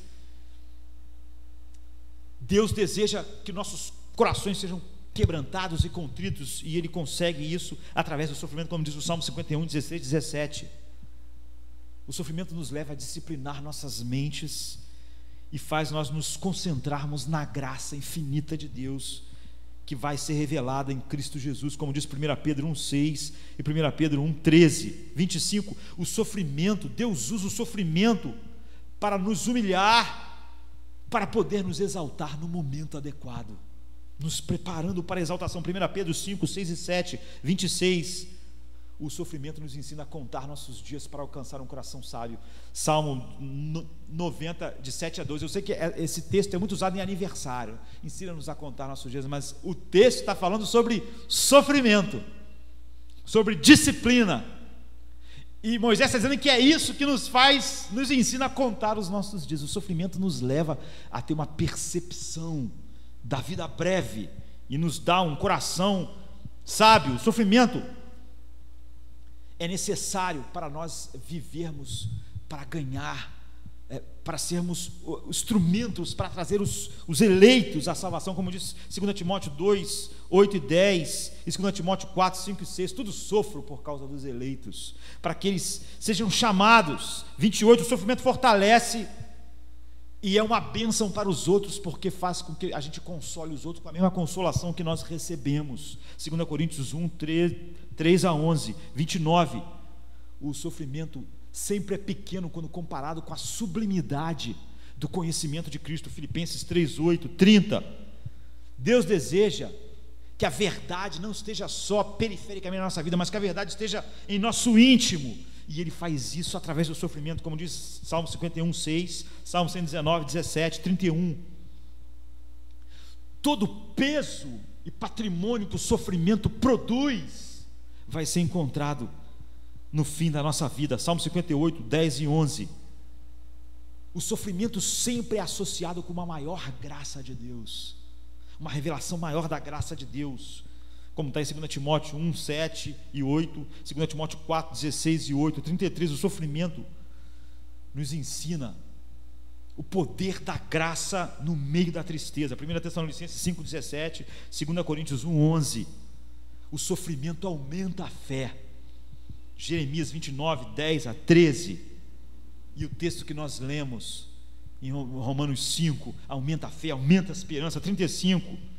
Deus deseja que nossos corações sejam quebrantados e contritos, e Ele consegue isso através do sofrimento, como diz o Salmo 51, 16, 17. O sofrimento nos leva a disciplinar nossas mentes e faz nós nos concentrarmos na graça infinita de Deus, que vai ser revelada em Cristo Jesus, como diz 1 Pedro 1,6 e 1 Pedro 1,13. 25. O sofrimento, Deus usa o sofrimento para nos humilhar, para poder nos exaltar no momento adequado, nos preparando para a exaltação. 1 Pedro 5, 6 e 7. 26. O sofrimento nos ensina a contar nossos dias para alcançar um coração sábio. Salmo 90, de 7 a 12. Eu sei que esse texto é muito usado em aniversário. Ensina-nos a contar nossos dias, mas o texto está falando sobre sofrimento, sobre disciplina. E Moisés está dizendo que é isso que nos ensina a contar os nossos dias. O sofrimento nos leva a ter uma percepção da vida breve e nos dá um coração sábio. O sofrimento é necessário para nós vivermos, para ganhar, para sermos instrumentos para trazer os eleitos à salvação, como diz 2 Timóteo 2, 8 e 10, e 2 Timóteo 4, 5 e 6, tudo sofro por causa dos eleitos, para que eles sejam chamados. 28, o sofrimento fortalece e é uma bênção para os outros, porque faz com que a gente console os outros com a mesma consolação que nós recebemos. 2 Coríntios 1, 3 a 11, 29, o sofrimento sempre é pequeno quando comparado com a sublimidade do conhecimento de Cristo. Filipenses 3, 8, 30, Deus deseja que a verdade não esteja só perifericamente na nossa vida, mas que a verdade esteja em nosso íntimo, e Ele faz isso através do sofrimento, como diz Salmo 51, 6, Salmo 119, 17, 31. Todo peso e patrimônio que o sofrimento produz vai ser encontrado no fim da nossa vida. Salmo 58, 10 e 11. O sofrimento sempre é associado com uma maior graça de Deus, uma revelação maior da graça de Deus, como está em 2 Timóteo 1, 7 e 8, 2 Timóteo 4, 16 e 8, 33. O sofrimento nos ensina o poder da graça no meio da tristeza. 1 Tessalonicenses 5, 17, 2 Coríntios 1, 11. O sofrimento aumenta a fé. Jeremias 29, 10 a 13. E o texto que nós lemos em Romanos 5, aumenta a fé, aumenta a esperança. 35.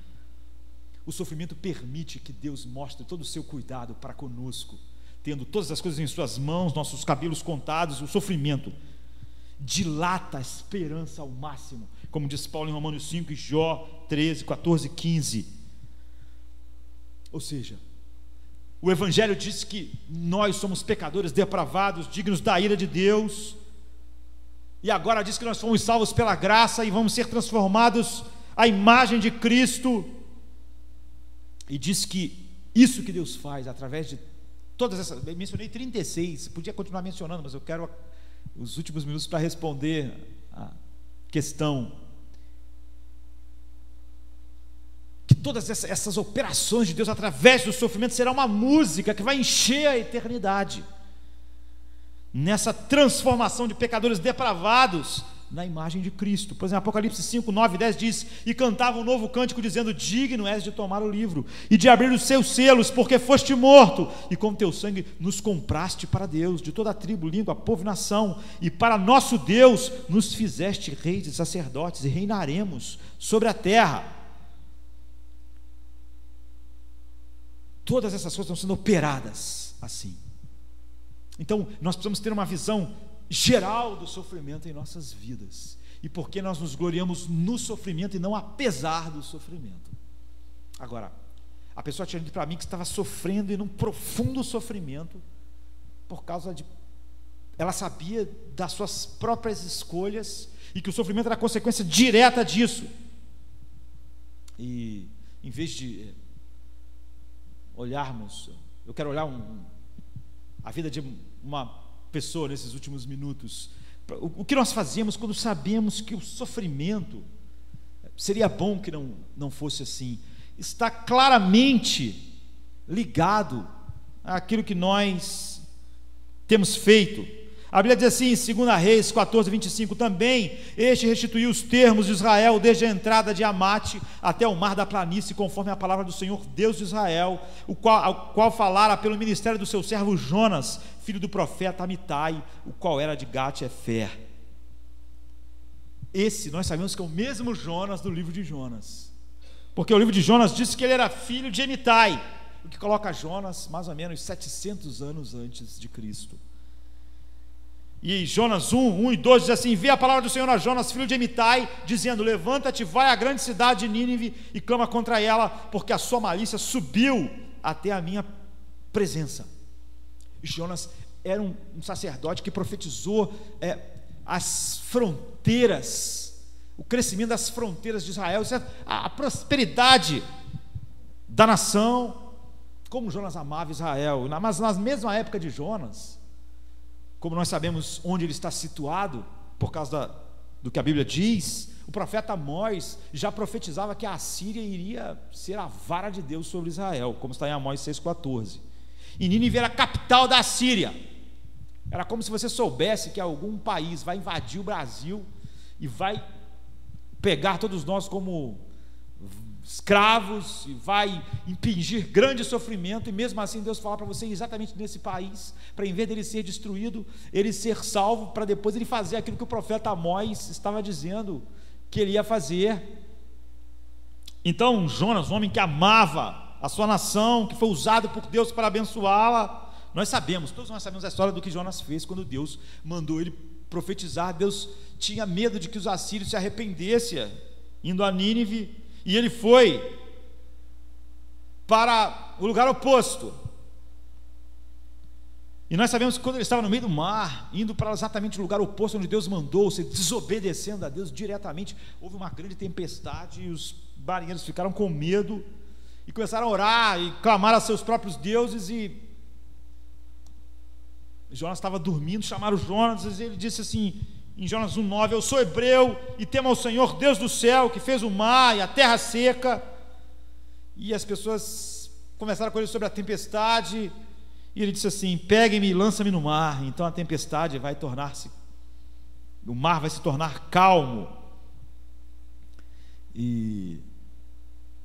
O sofrimento permite que Deus mostre todo o seu cuidado para conosco, tendo todas as coisas em suas mãos, nossos cabelos contados. O sofrimento dilata a esperança ao máximo, como diz Paulo em Romanos 5 e Jó 13, 14 e 15. Ou seja, o Evangelho diz que nós somos pecadores depravados, dignos da ira de Deus, e agora diz que nós fomos salvos pela graça e vamos ser transformados à imagem de Cristo. E diz que isso que Deus faz através de todas essas, eu mencionei 36, podia continuar mencionando, mas eu quero os últimos minutos para responder a questão, que todas essas operações de Deus através do sofrimento será uma música que vai encher a eternidade, nessa transformação de pecadores depravados na imagem de Cristo. Por exemplo, Apocalipse 5, 9 e 10 diz: e cantava um novo cântico dizendo: digno és de tomar o livro e de abrir os seus selos, porque foste morto, e com teu sangue nos compraste para Deus, de toda a tribo, língua, povo e nação, e para nosso Deus nos fizeste reis e sacerdotes, e reinaremos sobre a terra. Todas essas coisas estão sendo operadas assim. Então nós precisamos ter uma visão geral do sofrimento em nossas vidas, e porque nós nos gloriamos no sofrimento e não apesar do sofrimento. Agora, a pessoa tinha dito para mim que estava sofrendo em um profundo sofrimento por causa de, ela sabia das suas próprias escolhas e que o sofrimento era consequência direta disso, e em vez de olharmos, eu quero olhar a vida de uma pessoa nesses últimos minutos. O que nós fazíamos quando sabíamos que o sofrimento seria bom que não fosse assim? Está claramente ligado àquilo que nós temos feito. A Bíblia diz assim em 2 Reis 14, 25: também este restituiu os termos de Israel desde a entrada de Amate até o mar da planície, conforme a palavra do Senhor Deus de Israel, ao qual falara pelo ministério do seu servo Jonas, filho do profeta Amitai, o qual era de Gat-Hefer. Esse nós sabemos que é o mesmo Jonas do livro de Jonas, porque o livro de Jonas diz que ele era filho de Amitai, o que coloca Jonas mais ou menos 700 anos antes de Cristo. E Jonas 1 e 2 diz assim: vê a palavra do Senhor a Jonas, filho de Amitai, dizendo: levanta-te, vai à grande cidade de Nínive e clama contra ela, porque a sua malícia subiu até a minha presença. Jonas era um sacerdote que profetizou as fronteiras, o crescimento das fronteiras de Israel, a prosperidade da nação, como Jonas amava Israel. Mas na mesma época de Jonas, como nós sabemos onde ele está situado, por causa do que a Bíblia diz, o profeta Amós já profetizava que a Assíria iria ser a vara de Deus sobre Israel, como está em Amós 6,14. E Nínive era a capital da Assíria. Era como se você soubesse que algum país vai invadir o Brasil e vai pegar todos nós como escravos e vai impingir grande sofrimento, e mesmo assim Deus fala para você exatamente nesse país, para em vez dele ser destruído, ele ser salvo, para depois ele fazer aquilo que o profeta Amós estava dizendo que ele ia fazer. Então Jonas, um homem que amava a sua nação, que foi usado por Deus para abençoá-la, todos nós sabemos a história do que Jonas fez quando Deus mandou ele profetizar. Deus tinha medo de que os assírios se arrependessem, indo a Nínive, e ele foi para o lugar oposto. E nós sabemos que quando ele estava no meio do mar, indo para exatamente o lugar oposto onde Deus mandou, se desobedecendo a Deus diretamente, houve uma grande tempestade e os marinheiros ficaram com medo e começaram a orar e clamar a seus próprios deuses. E Jonas estava dormindo, chamaram Jonas, e ele disse assim em Jonas 1,9: eu sou hebreu e temo ao Senhor Deus do céu, que fez o mar e a terra seca. E as pessoas conversaram com ele sobre a tempestade, e ele disse assim: pegue-me e lança-me no mar. Então a tempestade vai tornar-se, o mar vai se tornar calmo. E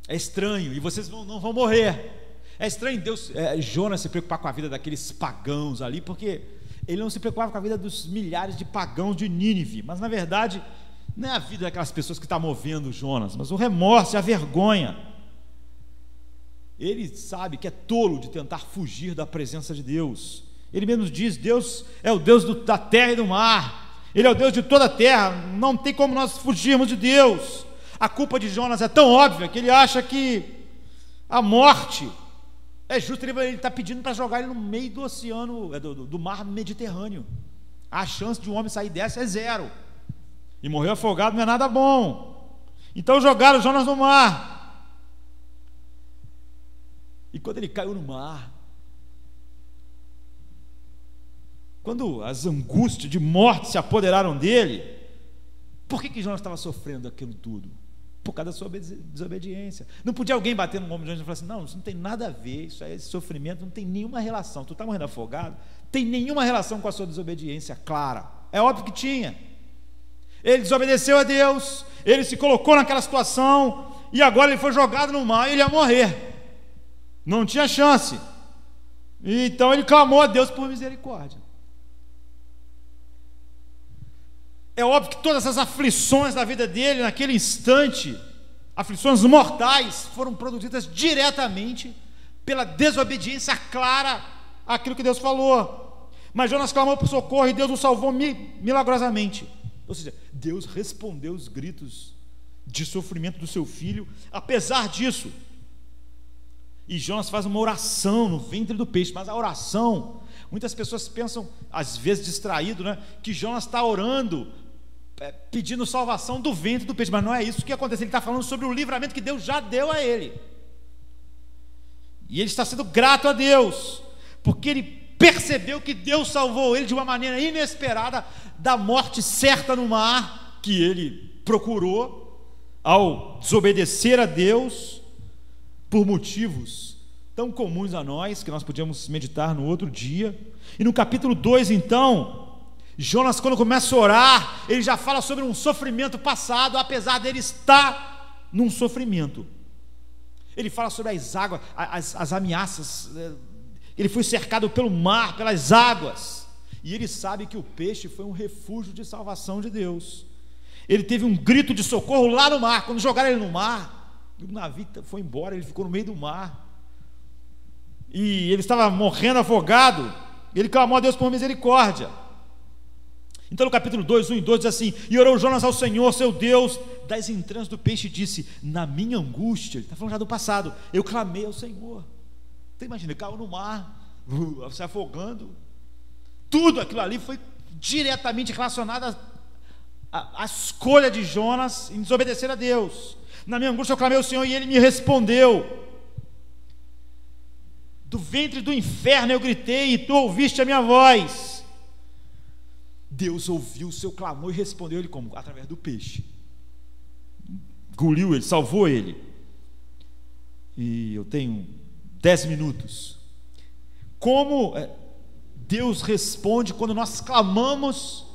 é estranho, e vocês não vão morrer. É estranho Jonas se preocupar com a vida daqueles pagãos ali, porque ele não se preocupava com a vida dos milhares de pagãos de Nínive. Mas na verdade não é a vida daquelas pessoas que está movendo Jonas, mas o remorso e a vergonha. Ele sabe que é tolo de tentar fugir da presença de Deus. Ele mesmo diz: Deus é o Deus da terra e do mar, Ele é o Deus de toda a terra, não tem como nós fugirmos de Deus. A culpa de Jonas é tão óbvia que ele acha que a morte é justa. Ele está pedindo para jogar ele no meio do oceano, do mar Mediterrâneo. A chance de um homem sair dessa é zero, e morrer afogado não é nada bom. Então jogaram Jonas no mar. E quando ele caiu no mar, quando as angústias de morte se apoderaram dele, por que Jonas estava sofrendo aquilo tudo? Por causa da sua desobediência. Não podia alguém bater no ombro de Jonas e falar assim: não, isso não tem nada a ver, isso aí, esse sofrimento não tem nenhuma relação, tu está morrendo afogado, tem nenhuma relação com a sua desobediência clara. É óbvio que tinha. Ele desobedeceu a Deus, ele se colocou naquela situação, e agora ele foi jogado no mar e ele ia morrer. Não tinha chance. Então ele clamou a Deus por misericórdia. É óbvio que todas as aflições da vida dele naquele instante, aflições mortais, foram produzidas diretamente pela desobediência clara àquilo que Deus falou. Mas Jonas clamou por socorro e Deus o salvou milagrosamente. Ou seja, Deus respondeu os gritos de sofrimento do seu filho, apesar disso. E Jonas faz uma oração no ventre do peixe. Mas a oração, muitas pessoas pensam, às vezes distraído, que Jonas está orando, pedindo salvação do ventre do peixe. Mas não é isso que acontece. Ele está falando sobre o livramento que Deus já deu a ele. E ele está sendo grato a Deus, porque ele percebeu que Deus salvou ele de uma maneira inesperada da morte certa no mar, que ele procurou ao desobedecer a Deus, por motivos tão comuns a nós, que nós podíamos meditar no outro dia. E no capítulo 2, então, Jonas, quando começa a orar, ele já fala sobre um sofrimento passado, apesar dele estar num sofrimento. Ele fala sobre as águas, as ameaças. Ele foi cercado pelo mar, pelas águas, e ele sabe que o peixe foi um refúgio de salvação de Deus. Ele teve um grito de socorro lá no mar. Quando jogaram ele no mar, o navio foi embora, ele ficou no meio do mar, e ele estava morrendo afogado. Ele clamou a Deus por misericórdia. Então no capítulo 2, 1 e 2 diz assim: e orou Jonas ao Senhor seu Deus das entranhas do peixe e disse: na minha angústia, ele está falando já do passado, eu clamei ao Senhor. Então imagina, ele caiu no mar, se afogando. Tudo aquilo ali foi diretamente relacionado à escolha de Jonas em desobedecer a Deus. Na minha angústia eu clamei ao Senhor e Ele me respondeu. Do ventre do inferno eu gritei e Tu ouviste a minha voz. Deus ouviu o seu clamor e respondeu ele como? Através do peixe. Engoliu ele, salvou ele. E eu tenho 10 minutos. Como Deus responde quando nós clamamos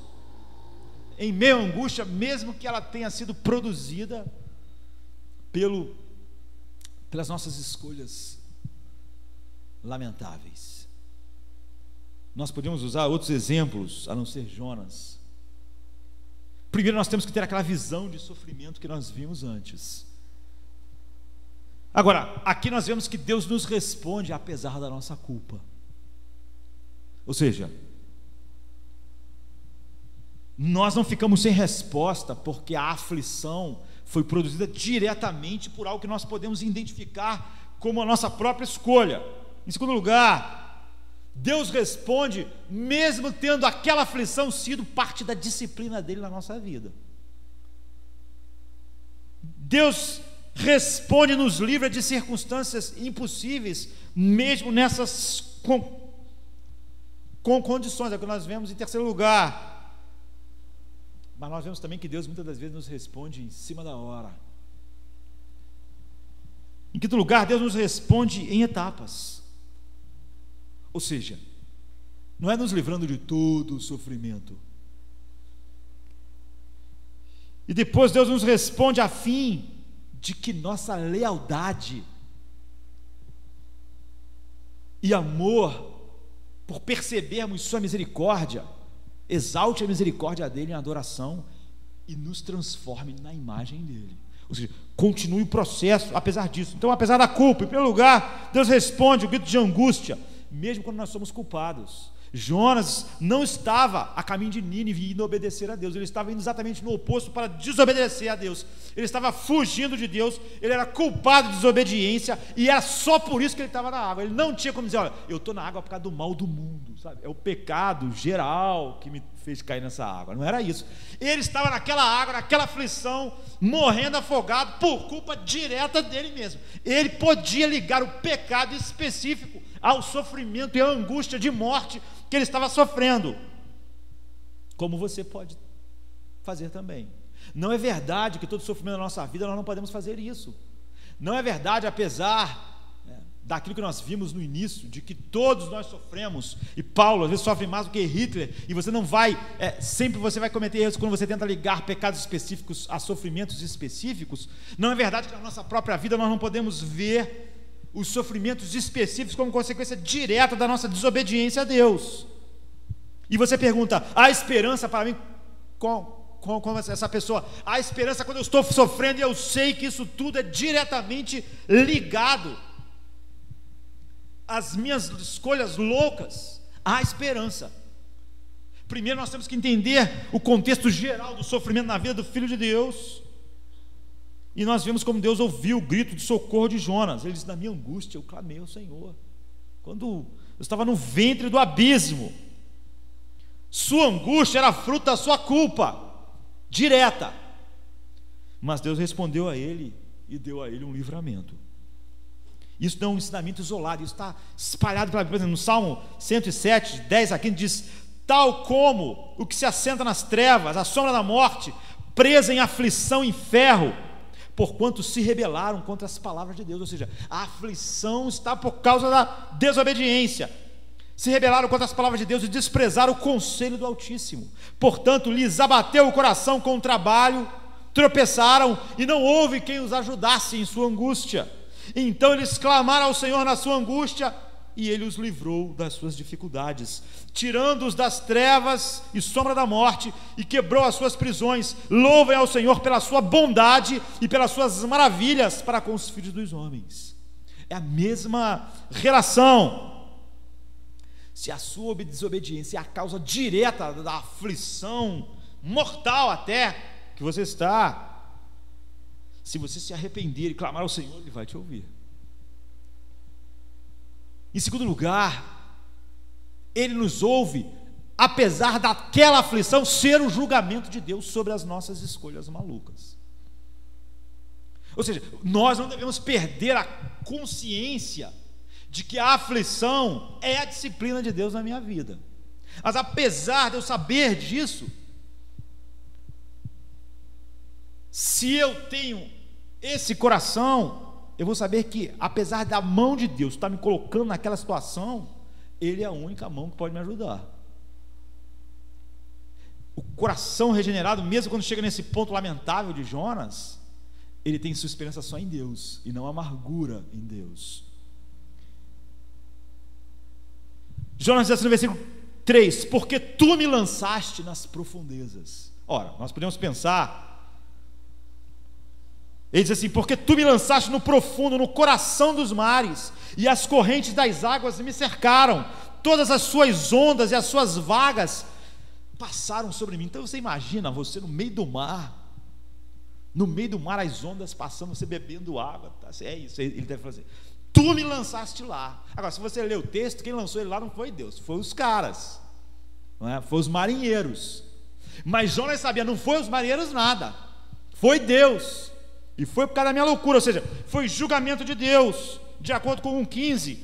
em meio à angústia, mesmo que ela tenha sido produzida pelas nossas escolhas lamentáveis. Nós podemos usar outros exemplos a não ser Jonas. Primeiro nós temos que ter aquela visão de sofrimento que nós vimos antes. Agora, aqui nós vemos que Deus nos responde apesar da nossa culpa. Ou seja, nós não ficamos sem resposta porque a aflição foi produzida diretamente por algo que nós podemos identificar como a nossa própria escolha. Em segundo lugar, Deus responde mesmo tendo aquela aflição sido parte da disciplina dele na nossa vida. Deus responde e nos livra de circunstâncias impossíveis, mesmo nessas com condições. É o que nós vemos em terceiro lugar. Mas nós vemos também que Deus muitas das vezes nos responde em cima da hora. Em quinto lugar, Deus nos responde em etapas. Ou seja, não é nos livrando de todo o sofrimento. E depois Deus nos responde a fim de que nossa lealdade e amor, por percebermos sua misericórdia, exalte a misericórdia dele em adoração e nos transforme na imagem dele. Ou seja, continue o processo apesar disso. Então, apesar da culpa, em primeiro lugar, Deus responde o grito de angústia, mesmo quando nós somos culpados. Jonas não estava a caminho de Nínive e indo obedecer a Deus, ele estava indo exatamente no oposto para desobedecer a Deus. Ele estava fugindo de Deus, ele era culpado de desobediência e era só por isso que ele estava na água. Ele não tinha como dizer, olha, eu estou na água por causa do mal do mundo, sabe? É o pecado geral que me fez cair nessa água. Não era isso. Ele estava naquela água, naquela aflição, morrendo afogado por culpa direta dele mesmo. Ele podia ligar o pecado específico ao sofrimento e à angústia de morte que ele estava sofrendo, como você pode fazer também. Não é verdade que todo sofrimento da nossa vida nós não podemos fazer isso. Não é verdade, apesar daquilo que nós vimos no início, de que todos nós sofremos, e Paulo às vezes sofre mais do que Hitler, e você não vai, sempre você vai cometer erros quando você tenta ligar pecados específicos a sofrimentos específicos. Não é verdade que na nossa própria vida nós não podemos ver os sofrimentos específicos como consequência direta da nossa desobediência a Deus. E você pergunta, há esperança para mim? Como essa pessoa? Há esperança quando eu estou sofrendo e eu sei que isso tudo é diretamente ligado às minhas escolhas loucas? Há esperança. Primeiro nós temos que entender o contexto geral do sofrimento na vida do Filho de Deus. E nós vemos como Deus ouviu o grito de socorro de Jonas. Ele diz, na minha angústia eu clamei ao Senhor, quando eu estava no ventre do abismo. Sua angústia era fruto da sua culpa direta, mas Deus respondeu a ele e deu a ele um livramento. Isso não é um ensinamento isolado, isso está espalhado pela Bíblia. No Salmo 107, 10 a 15 diz, tal como o que se assenta nas trevas, a sombra da morte, presa em aflição em ferro, porquanto se rebelaram contra as palavras de Deus. Ou seja, a aflição está por causa da desobediência. Se rebelaram contra as palavras de Deus e desprezaram o conselho do Altíssimo. Portanto, lhes abateu o coração com o trabalho, tropeçaram e não houve quem os ajudasse em sua angústia. Então eles clamaram ao Senhor na sua angústia e Ele os livrou das suas dificuldades, tirando-os das trevas e sombra da morte, e quebrou as suas prisões. Louvem ao Senhor pela sua bondade e pelas suas maravilhas para com os filhos dos homens. É a mesma relação. Se a sua desobediência é a causa direta da aflição mortal até que você está, se você se arrepender e clamar ao Senhor, Ele vai te ouvir. Em segundo lugar, Ele nos ouve, apesar daquela aflição ser o julgamento de Deus sobre as nossas escolhas malucas. Ou seja, nós não devemos perder a consciência de que a aflição é a disciplina de Deus na minha vida. Mas apesar de eu saber disso, se eu tenho esse coração, eu vou saber que, apesar da mão de Deus estar me colocando naquela situação, Ele é a única mão que pode me ajudar. O coração regenerado, mesmo quando chega nesse ponto lamentável de Jonas, ele tem sua esperança só em Deus, e não amargura em Deus. Jonas diz assim no versículo 3: porque tu me lançaste nas profundezas. Ora, nós podemos pensar, ele diz assim: porque tu me lançaste no profundo, no coração dos mares, e as correntes das águas me cercaram, todas as suas ondas e as suas vagas passaram sobre mim. Então você imagina você no meio do mar, as ondas passando, você bebendo água, tá? É isso, ele deve fazer. Tu me lançaste lá. Agora, se você ler o texto, quem lançou ele lá não foi Deus, foi os caras, não é? Foi os marinheiros. Mas Jonas sabia, não foi os marinheiros nada, foi Deus, e foi por causa da minha loucura, ou seja, foi julgamento de Deus. De acordo com 1,15,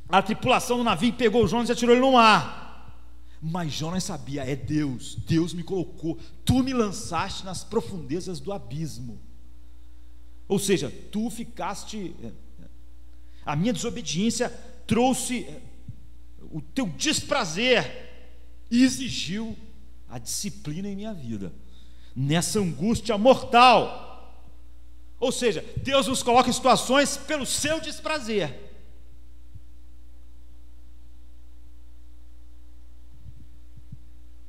a tripulação do navio pegou Jonas e atirou ele no mar. Mas Jonas sabia, é Deus, Deus me colocou, tu me lançaste nas profundezas do abismo. Ou seja, tu ficaste, a minha desobediência trouxe o teu desprazer e exigiu a disciplina em minha vida, nessa angústia mortal. Ou seja, Deus nos coloca em situações pelo seu desprazer.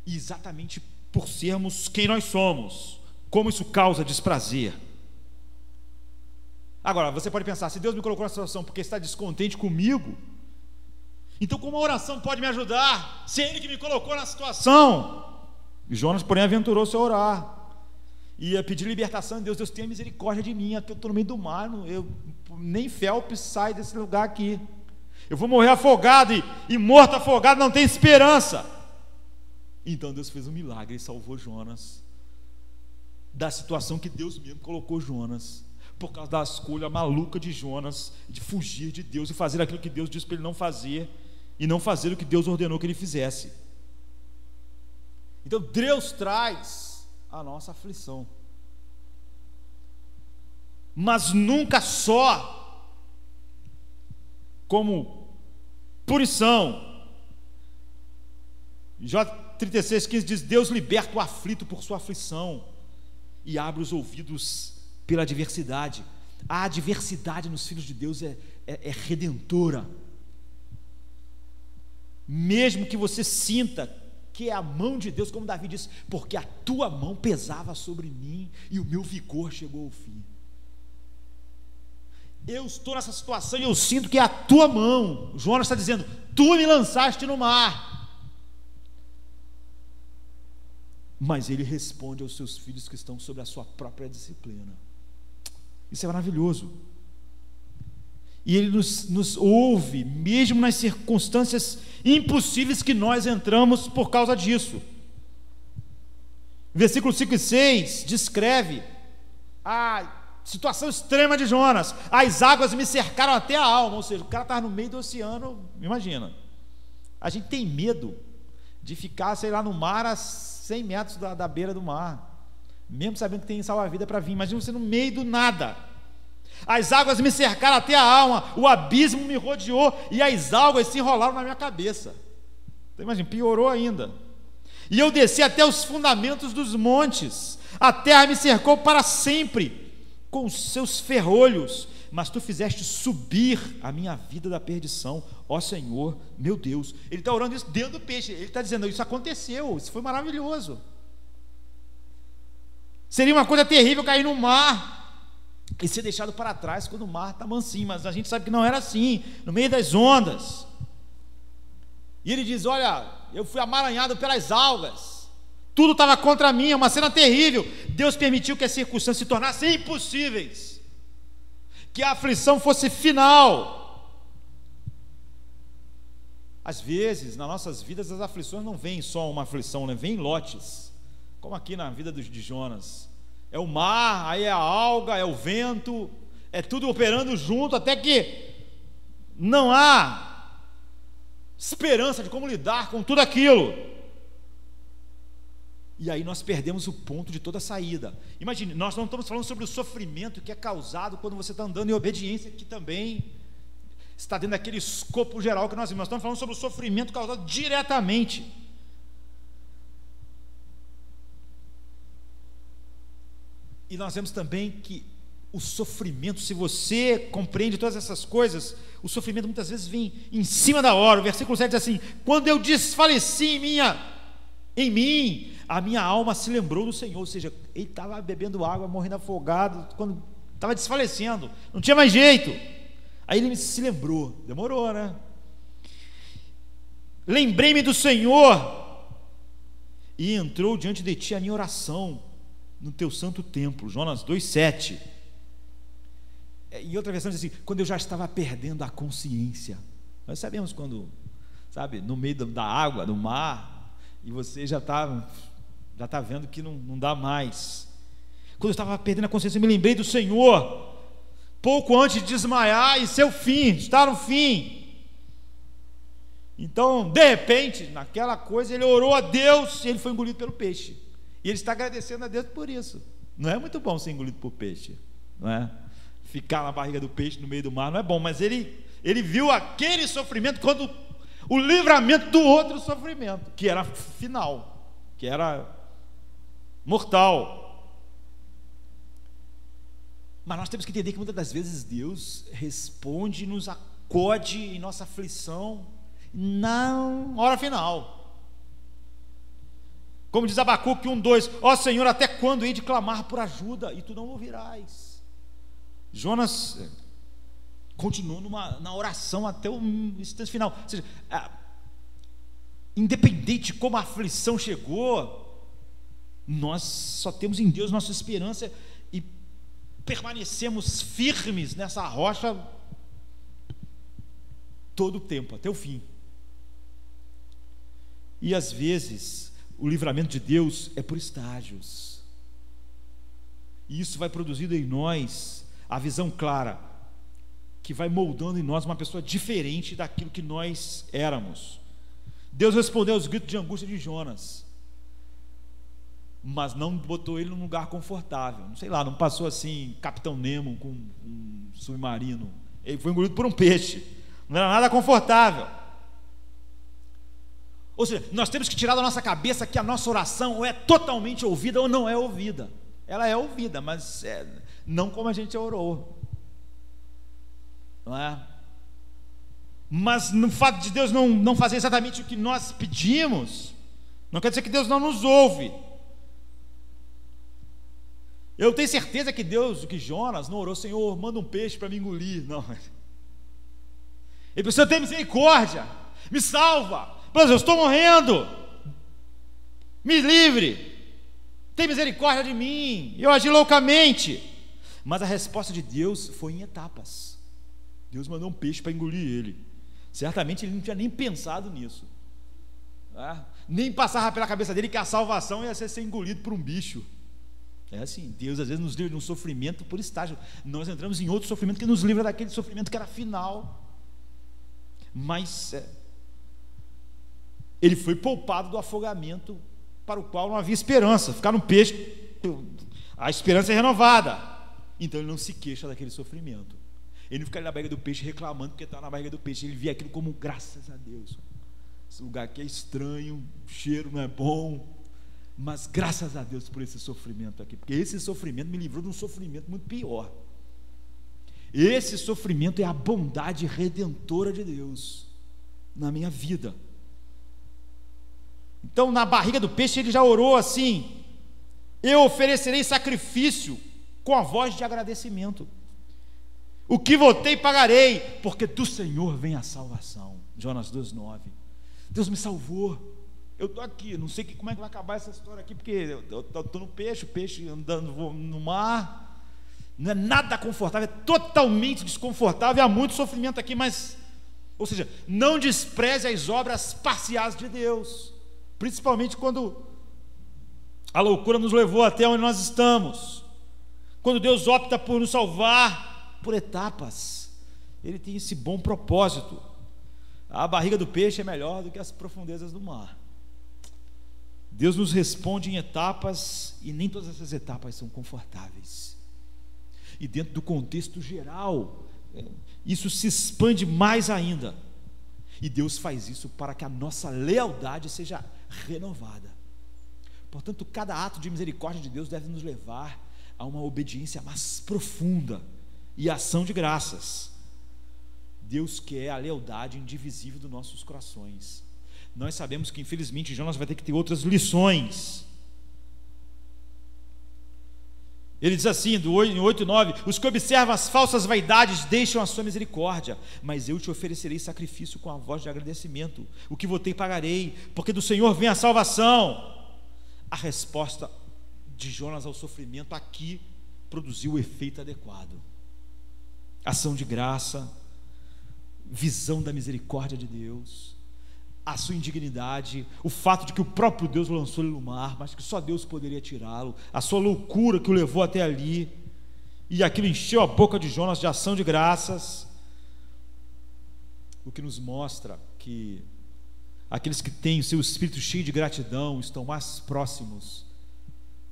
E exatamente por sermos quem nós somos, como isso causa desprazer. Agora, você pode pensar, se Deus me colocou nessa situação porque está descontente comigo, então como a oração pode me ajudar, se é Ele que me colocou na situação? E Jonas, porém, aventurou-se a orar, ia pedir libertação de Deus. Deus, tenha misericórdia de mim, aqui eu estou no meio do mar, nem Felps sai desse lugar aqui, eu vou morrer afogado, e morto afogado não tem esperança. Então Deus fez um milagre e salvou Jonas da situação que Deus mesmo colocou Jonas, por causa da escolha maluca de Jonas de fugir de Deus e fazer aquilo que Deus disse para ele não fazer, e não fazer o que Deus ordenou que ele fizesse. Então Deus traz a nossa aflição, mas nunca só como punição. Jó 36,15 diz: Deus liberta o aflito por sua aflição e abre os ouvidos pela adversidade. A adversidade nos filhos de Deus é redentora. Mesmo que você sinta que é a mão de Deus, como Davi disse, porque a tua mão pesava sobre mim e o meu vigor chegou ao fim. Eu estou nessa situação e eu sinto que é a tua mão. Jonas está dizendo: tu me lançaste no mar. Mas ele responde aos seus filhos que estão sob a sua própria disciplina. Isso é maravilhoso. E ele nos ouve, mesmo nas circunstâncias impossíveis que nós entramos por causa disso. Versículo 5 e 6 descreve a situação extrema de Jonas: as águas me cercaram até a alma. Ou seja, o cara estava no meio do oceano. Imagina, a gente tem medo de ficar, sei lá, no mar a 100 metros da beira do mar, mesmo sabendo que tem salva-vida para vir. Imagina você no meio do nada. As águas me cercaram até a alma, o abismo me rodeou e as águas se enrolaram na minha cabeça. Então imagina, piorou ainda. E eu desci até os fundamentos dos montes, a terra me cercou para sempre com os seus ferrolhos, mas tu fizeste subir a minha vida da perdição, ó Senhor, meu Deus. Ele está orando isso dentro do peixe, ele está dizendo: isso aconteceu, isso foi maravilhoso. Seria uma coisa terrível cair no mar e ser deixado para trás quando o mar está mansinho, mas a gente sabe que não era assim, no meio das ondas. E ele diz: olha, eu fui amaranhado pelas algas, tudo estava contra mim, é uma cena terrível. Deus permitiu que as circunstâncias se tornassem impossíveis, que a aflição fosse final. Às vezes, nas nossas vidas, as aflições não vêm só uma aflição, né? Vem em lotes, como aqui na vida de Jonas. É o mar, aí é a alga, é o vento, é tudo operando junto, até que não há esperança de como lidar com tudo aquilo. E aí nós perdemos o ponto de toda saída. Imagine, nós não estamos falando sobre o sofrimento que é causado quando você está andando em obediência, que também está dentro daquele escopo geral que nós vimos. Nós estamos falando sobre o sofrimento causado diretamente. E nós vemos também que o sofrimento, se você compreende todas essas coisas, o sofrimento muitas vezes vem em cima da hora. O versículo 7 diz assim: quando eu desfaleci em mim, a minha alma se lembrou do Senhor. Ou seja, ele estava bebendo água, morrendo afogado, quando estava desfalecendo, não tinha mais jeito. Aí ele se lembrou, demorou, né? Lembrei-me do Senhor, e entrou diante de ti a minha oração no teu santo templo. Jonas 2,7. Em outra versão diz assim: quando eu já estava perdendo a consciência. Nós sabemos quando, sabe, no meio da água, do mar, e você já está vendo que não dá mais. Quando eu estava perdendo a consciência, eu me lembrei do Senhor, pouco antes de desmaiar e seu fim, estar no fim. Então, de repente, naquela coisa, ele orou a Deus e ele foi engolido pelo peixe. E ele está agradecendo a Deus por isso. Não é muito bom ser engolido por peixe, não é? Ficar na barriga do peixe no meio do mar não é bom, mas ele viu aquele sofrimento quando o livramento do outro sofrimento, que era final, que era mortal. Mas nós temos que entender que muitas das vezes Deus responde, nos acode em nossa aflição na hora final. Como diz Abacuque 1:2: ó Senhor, até quando hei de clamar por ajuda e tu não ouvirás? Jonas continuou na oração até o instante final. Ou seja, independente de como a aflição chegou, nós só temos em Deus nossa esperança e permanecemos firmes nessa rocha todo o tempo, até o fim. E às vezes o livramento de Deus é por estágios, e isso vai produzindo em nós a visão clara, que vai moldando em nós uma pessoa diferente daquilo que nós éramos. Deus respondeu aos gritos de angústia de Jonas, mas não botou ele num lugar confortável. Não sei lá, não passou assim, Capitão Nemo com um submarino. Ele foi engolido por um peixe, não era nada confortável. Ou seja, nós temos que tirar da nossa cabeça que a nossa oração ou é totalmente ouvida ou não é ouvida. Ela é ouvida, mas não como a gente orou, não é? Mas no fato de Deus não fazer exatamente o que nós pedimos, não quer dizer que Deus não nos ouve. Eu tenho certeza que Jonas não orou: Senhor, manda um peixe para me engolir. Não. Ele precisa ter misericórdia, me salva, mas eu estou morrendo, me livre, tem misericórdia de mim, eu agi loucamente. Mas a resposta de Deus foi em etapas. Deus mandou um peixe para engolir ele. Certamente ele não tinha nem pensado nisso, nem passava pela cabeça dele que a salvação ia ser engolido por um bicho. É assim, Deus às vezes nos livra de um sofrimento por estágio. Nós entramos em outro sofrimento que nos livra daquele sofrimento que era final. Mas ele foi poupado do afogamento para o qual não havia esperança. Ficar no peixe, a esperança é renovada. Então ele não se queixa daquele sofrimento. Ele não fica na barriga do peixe reclamando porque está na barriga do peixe. Ele vê aquilo como graças a Deus. Esse lugar aqui é estranho, o cheiro não é bom, mas graças a Deus por esse sofrimento aqui, porque esse sofrimento me livrou de um sofrimento muito pior. Esse sofrimento é a bondade redentora de Deus na minha vida. Então, na barriga do peixe, ele já orou assim: eu oferecerei sacrifício com a voz de agradecimento. O que votei pagarei, porque do Senhor vem a salvação. Jonas 2,9. Deus me salvou. Eu estou aqui, não sei como é que vai acabar essa história aqui, porque eu estou no peixe, o peixe andando no mar, não é nada confortável, é totalmente desconfortável, há muito sofrimento aqui, mas Ou seja, não despreze as obras parciais de Deus, principalmente quando a loucura nos levou até onde nós estamos. Quando Deus opta por nos salvar por etapas, Ele tem esse bom propósito. A barriga do peixe é melhor do que as profundezas do mar. Deus nos responde em etapas, e nem todas essas etapas são confortáveis. E dentro do contexto geral, isso se expande mais ainda. E Deus faz isso para que a nossa lealdade seja renovada. Portanto, cada ato de misericórdia de Deus deve nos levar a uma obediência mais profunda e ação de graças. Deus quer a lealdade indivisível dos nossos corações. Nós sabemos que, infelizmente, Jonas vai ter que ter outras lições. Ele diz assim, em 8:9: os que observam as falsas vaidades deixam a sua misericórdia, mas eu te oferecerei sacrifício com a voz de agradecimento. O que votei pagarei, porque do Senhor vem a salvação. A resposta de Jonas ao sofrimento aqui produziu o efeito adequado. Ação de graça, visão da misericórdia de Deus, a sua indignidade, o fato de que o próprio Deus lançou ele no mar, mas que só Deus poderia tirá-lo, a sua loucura que o levou até ali, e aquilo encheu a boca de Jonas de ação de graças, o que nos mostra que aqueles que têm o seu espírito cheio de gratidão estão mais próximos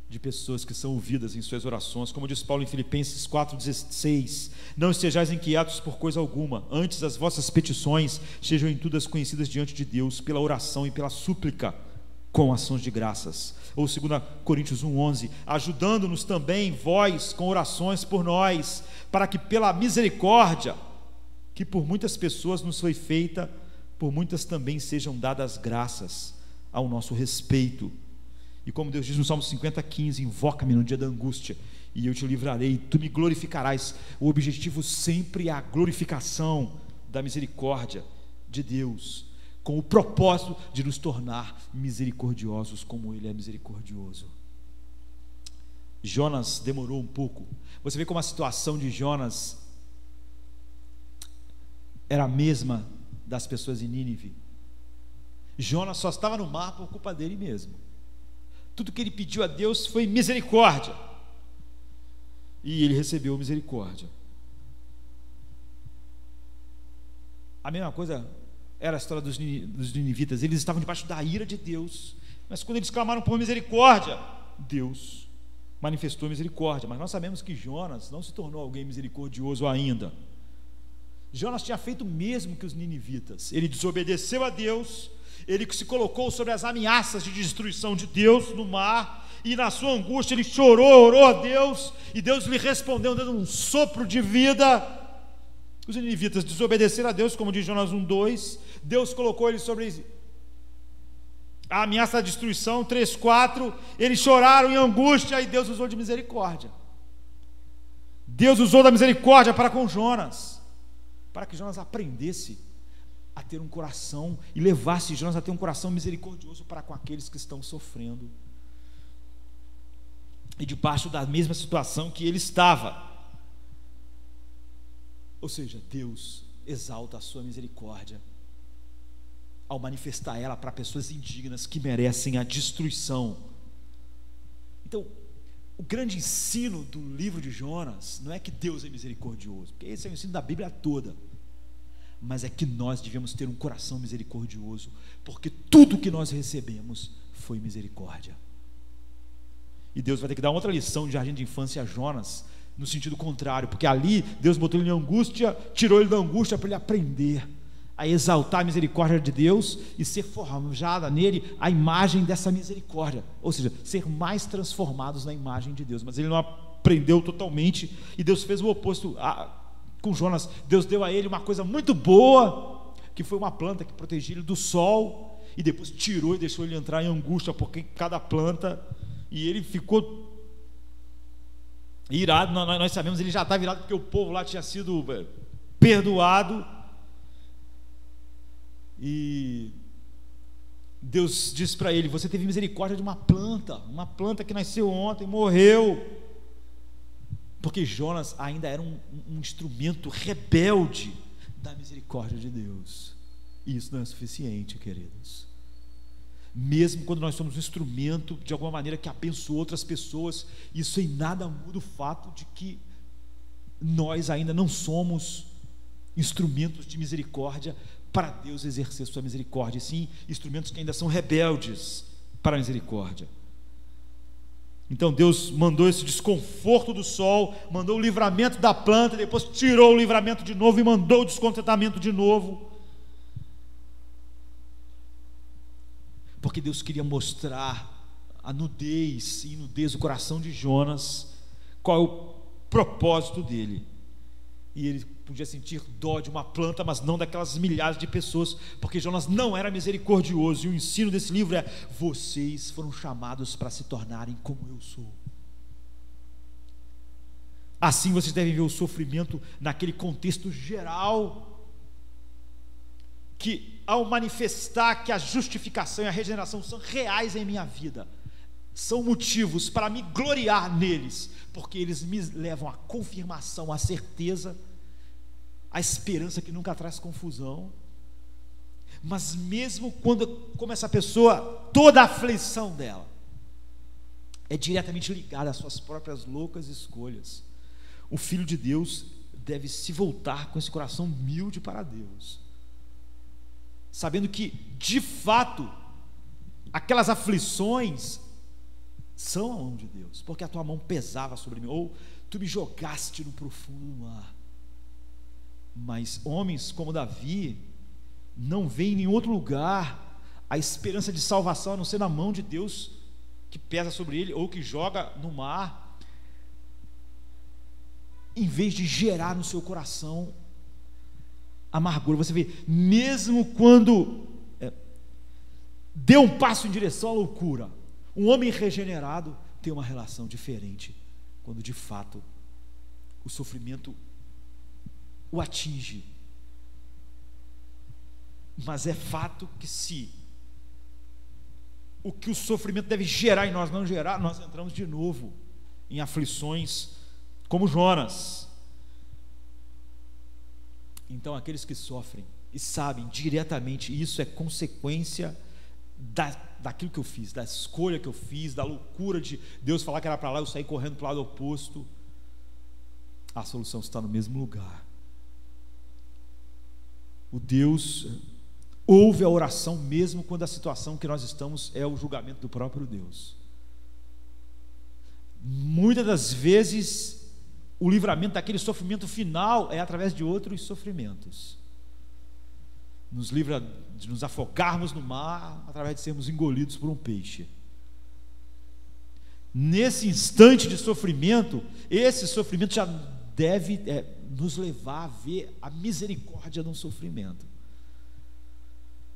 de pessoas que são ouvidas em suas orações, como diz Paulo em Filipenses 4:16: não estejais inquietos por coisa alguma, antes as vossas petições sejam em tudo as conhecidas diante de Deus, pela oração e pela súplica, com ações de graças. Ou 2 Coríntios 1:11: ajudando-nos também vós com orações por nós, para que pela misericórdia que por muitas pessoas nos foi feita, por muitas também sejam dadas graças ao nosso respeito. E como Deus diz no Salmo 50:15: invoca-me no dia da angústia, e eu te livrarei, tu me glorificarás. O objetivo sempre é a glorificação da misericórdia de Deus, com o propósito de nos tornar misericordiosos como Ele é misericordioso. Jonas demorou um pouco. Você vê como a situação de Jonas era a mesma das pessoas em Nínive. Jonas só estava no mar por culpa dele mesmo. Tudo que ele pediu a Deus foi misericórdia, e ele recebeu misericórdia. A mesma coisa era a história dos ninivitas. Eles estavam debaixo da ira de Deus, mas quando eles clamaram por misericórdia, Deus manifestou misericórdia. Mas nós sabemos que Jonas não se tornou alguém misericordioso ainda. Jonas tinha feito o mesmo que os ninivitas. Ele desobedeceu a Deus, ele se colocou sobre as ameaças de destruição de Deus no mar, e na sua angústia ele chorou, orou a Deus, e Deus lhe respondeu dando um sopro de vida. Os ninivitas desobedeceram a Deus, como diz Jonas 1:2. Deus colocou eles sobre a ameaça da destruição. 3:4, eles choraram em angústia, e Deus usou de misericórdia. Deus usou da misericórdia para com Jonas, para que Jonas aprendesse a ter um coração, e levasse Jonas a ter um coração misericordioso para com aqueles que estão sofrendo e debaixo da mesma situação que ele estava. Ou seja, Deus exalta a sua misericórdia ao manifestar ela para pessoas indignas que merecem a destruição. Então, o grande ensino do livro de Jonas não é que Deus é misericordioso, porque esse é o ensino da Bíblia toda, mas é que nós devemos ter um coração misericordioso, porque tudo que nós recebemos foi misericórdia. E Deus vai ter que dar outra lição de jardim de infância a Jonas, no sentido contrário, porque ali Deus botou ele em angústia, tirou ele da angústia para ele aprender a exaltar a misericórdia de Deus e ser forjada nele a imagem dessa misericórdia, ou seja, ser mais transformados na imagem de Deus. Mas ele não aprendeu totalmente, e Deus fez o oposto com Jonas. Deus deu a ele uma coisa muito boa, que foi uma planta que protegia ele do sol, e depois tirou e deixou ele entrar em angústia porque cada planta, e ele ficou irado. Nós sabemos, ele já estava irado porque o povo lá tinha sido perdoado, e Deus disse para ele: você teve misericórdia de uma planta que nasceu ontem, morreu, porque Jonas ainda era um instrumento rebelde da misericórdia de Deus. E isso não é suficiente, queridos. Mesmo quando nós somos um instrumento de alguma maneira que abençoa outras pessoas, isso em nada muda o fato de que nós ainda não somos instrumentos de misericórdia para Deus exercer sua misericórdia, e sim instrumentos que ainda são rebeldes para a misericórdia. Então Deus mandou esse desconforto do sol, mandou o livramento da planta, depois tirou o livramento de novo e mandou o descontentamento de novo, porque Deus queria mostrar a nudez do coração de Jonas, qual é o propósito dele. E ele podia sentir dó de uma planta, mas não daquelas milhares de pessoas, porque Jonas não era misericordioso. E o ensino desse livro é: vocês foram chamados para se tornarem como eu sou. Assim vocês devem ver o sofrimento naquele contexto geral, que ao manifestar que a justificação e a regeneração são reais em minha vida, são motivos para me gloriar neles, porque eles me levam à confirmação, à certeza, à esperança que nunca traz confusão. Mas mesmo quando, como essa pessoa, toda a aflição dela é diretamente ligada às suas próprias loucas escolhas, o Filho de Deus deve se voltar com esse coração humilde para Deus, sabendo que, de fato, aquelas aflições são a mão de Deus, porque a tua mão pesava sobre mim, ou tu me jogaste no profundo do mar. Mas homens como Davi não veem em nenhum outro lugar a esperança de salvação a não ser na mão de Deus, que pesa sobre ele, ou que joga no mar, em vez de gerar no seu coração amargura. Você vê, mesmo quando deu um passo em direção à loucura, um homem regenerado tem uma relação diferente quando de fato o sofrimento o atinge. Mas é fato que, se o que o sofrimento deve gerar em nós não gerar, nós entramos de novo em aflições como Jonas. Então aqueles que sofrem e sabem diretamente isso é consequência daquilo que eu fiz, da escolha que eu fiz, da loucura de Deus falar que era para lá, eu saí correndo para o lado oposto, a solução está no mesmo lugar. O Deus ouve a oração mesmo quando a situação que nós estamos é o julgamento do próprio Deus. Muitas das vezes o livramento daquele sofrimento final é através de outros sofrimentos. Nos livra de nos afogarmos no mar através de sermos engolidos por um peixe. Nesse instante de sofrimento, esse sofrimento já deve nos levar a ver a misericórdia no sofrimento.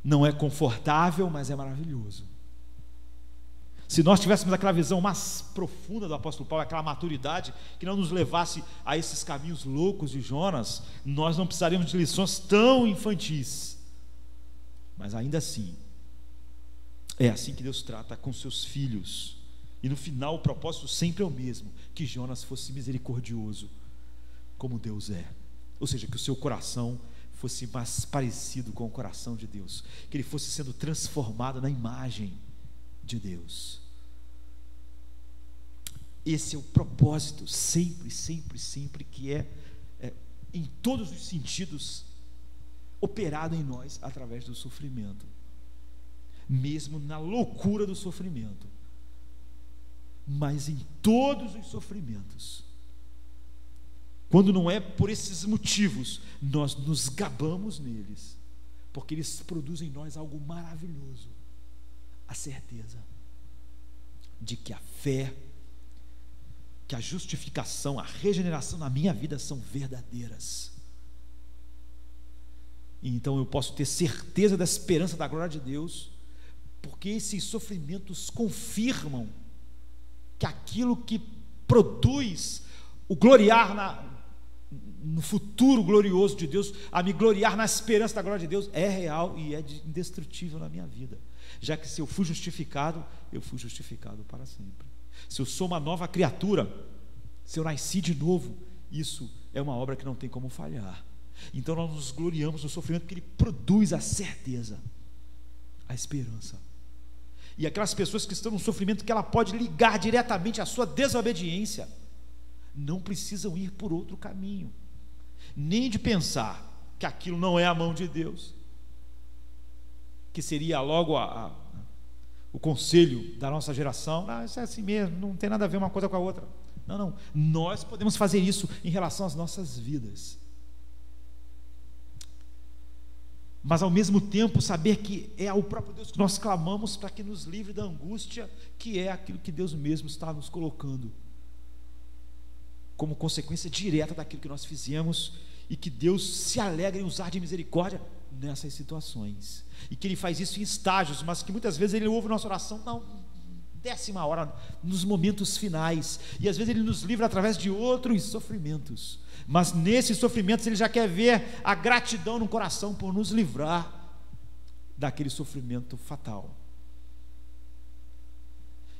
Não é confortável, mas é maravilhoso. Se nós tivéssemos aquela visão mais profunda do apóstolo Paulo, aquela maturidade que não nos levasse a esses caminhos loucos de Jonas, nós não precisaríamos de lições tão infantis. Mas ainda assim, é assim que Deus trata com seus filhos. E no final o propósito sempre é o mesmo: que Jonas fosse misericordioso como Deus é, ou seja, que o seu coração fosse mais parecido com o coração de Deus, que ele fosse sendo transformado na imagem de Deus. Esse é o propósito, sempre, sempre, sempre, que é em todos os sentidos operado em nós através do sofrimento, mesmo na loucura do sofrimento, mas em todos os sofrimentos, quando não é por esses motivos, nós nos gabamos neles, porque eles produzem em nós algo maravilhoso: a certeza de que a fé, que a justificação, a regeneração na minha vida são verdadeiras. E então eu posso ter certeza da esperança da glória de Deus, porque esses sofrimentos confirmam que aquilo que produz o gloriar no futuro glorioso de Deus, a me gloriar na esperança da glória de Deus, é real e é indestrutível na minha vida, já que se eu fui justificado, eu fui justificado para sempre. Se eu sou uma nova criatura, se eu nasci de novo, isso é uma obra que não tem como falhar. Então nós nos gloriamos no sofrimento, porque ele produz a certeza, a esperança. E aquelas pessoas que estão no sofrimento, que ela pode ligar diretamente à sua desobediência, não precisam ir por outro caminho, nem de pensar que aquilo não é a mão de Deus, que seria logo o conselho da nossa geração. Isso é assim mesmo, não tem nada a ver uma coisa com a outra. Não, nós podemos fazer isso em relação às nossas vidas, mas ao mesmo tempo saber que é ao próprio Deus que nós clamamos para que nos livre da angústia, que é aquilo que Deus mesmo está nos colocando como consequência direta daquilo que nós fizemos, e que Deus se alegra em usar de misericórdia nessas situações, e que Ele faz isso em estágios, mas que muitas vezes Ele ouve nossa oração na 10ª hora, nos momentos finais, e às vezes Ele nos livra através de outros sofrimentos, mas nesses sofrimentos Ele já quer ver a gratidão no coração por nos livrar daquele sofrimento fatal.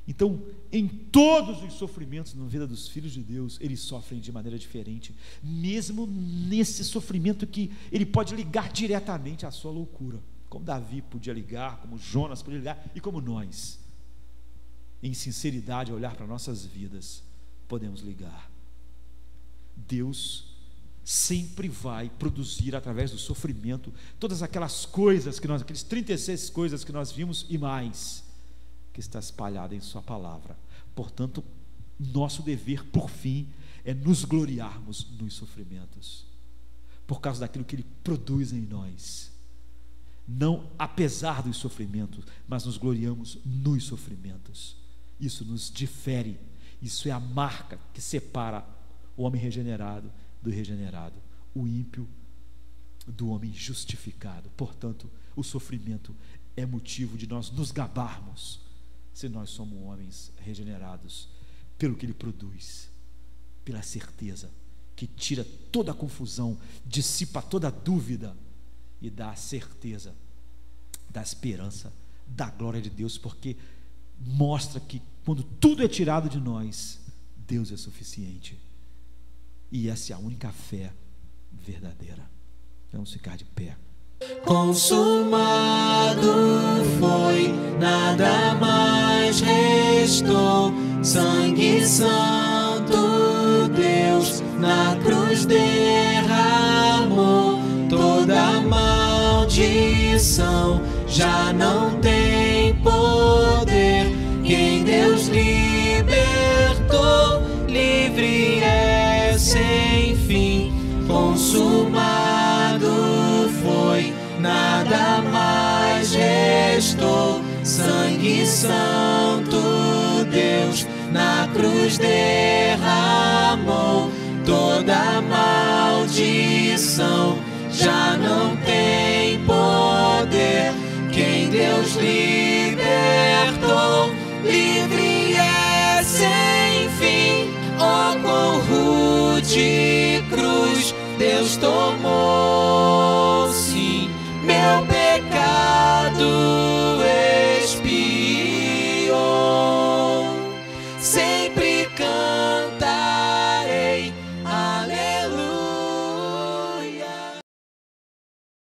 Então, em todos os sofrimentos na vida dos filhos de Deus, eles sofrem de maneira diferente, mesmo nesse sofrimento que ele pode ligar diretamente à sua loucura, como Davi podia ligar, como Jonas podia ligar, e como nós, em sinceridade, olhar para nossas vidas, podemos ligar. Deus sempre vai produzir através do sofrimento todas aquelas coisas aqueles 36 coisas que nós vimos e mais, que está espalhada em sua palavra. Portanto, nosso dever, por fim, é nos gloriarmos nos sofrimentos, por causa daquilo que Ele produz em nós, não apesar dos sofrimentos, mas nos gloriamos nos sofrimentos. Isso nos difere, isso é a marca que separa o homem regenerado do regenerado, o ímpio do homem justificado. Portanto, o sofrimento é motivo de nós nos gabarmos, se nós somos homens regenerados, pelo que Ele produz, pela certeza que tira toda a confusão, dissipa toda a dúvida e dá a certeza da esperança, da glória de Deus, porque mostra que quando tudo é tirado de nós, Deus é suficiente, e essa é a única fé verdadeira. Vamos ficar de pé. Consumado foi, nada mais restou. Sangue santo, Deus na cruz derramou. Toda maldição já não tem poder. Quem Deus libertou, livre é sem fim. Consumado foi, nada mais restou. Sangue santo, Deus na cruz derramou. Toda maldição já não tem poder. Quem Deus libertou, livre é sem fim. Oh, quão rude cruz Deus tomou, sim, meu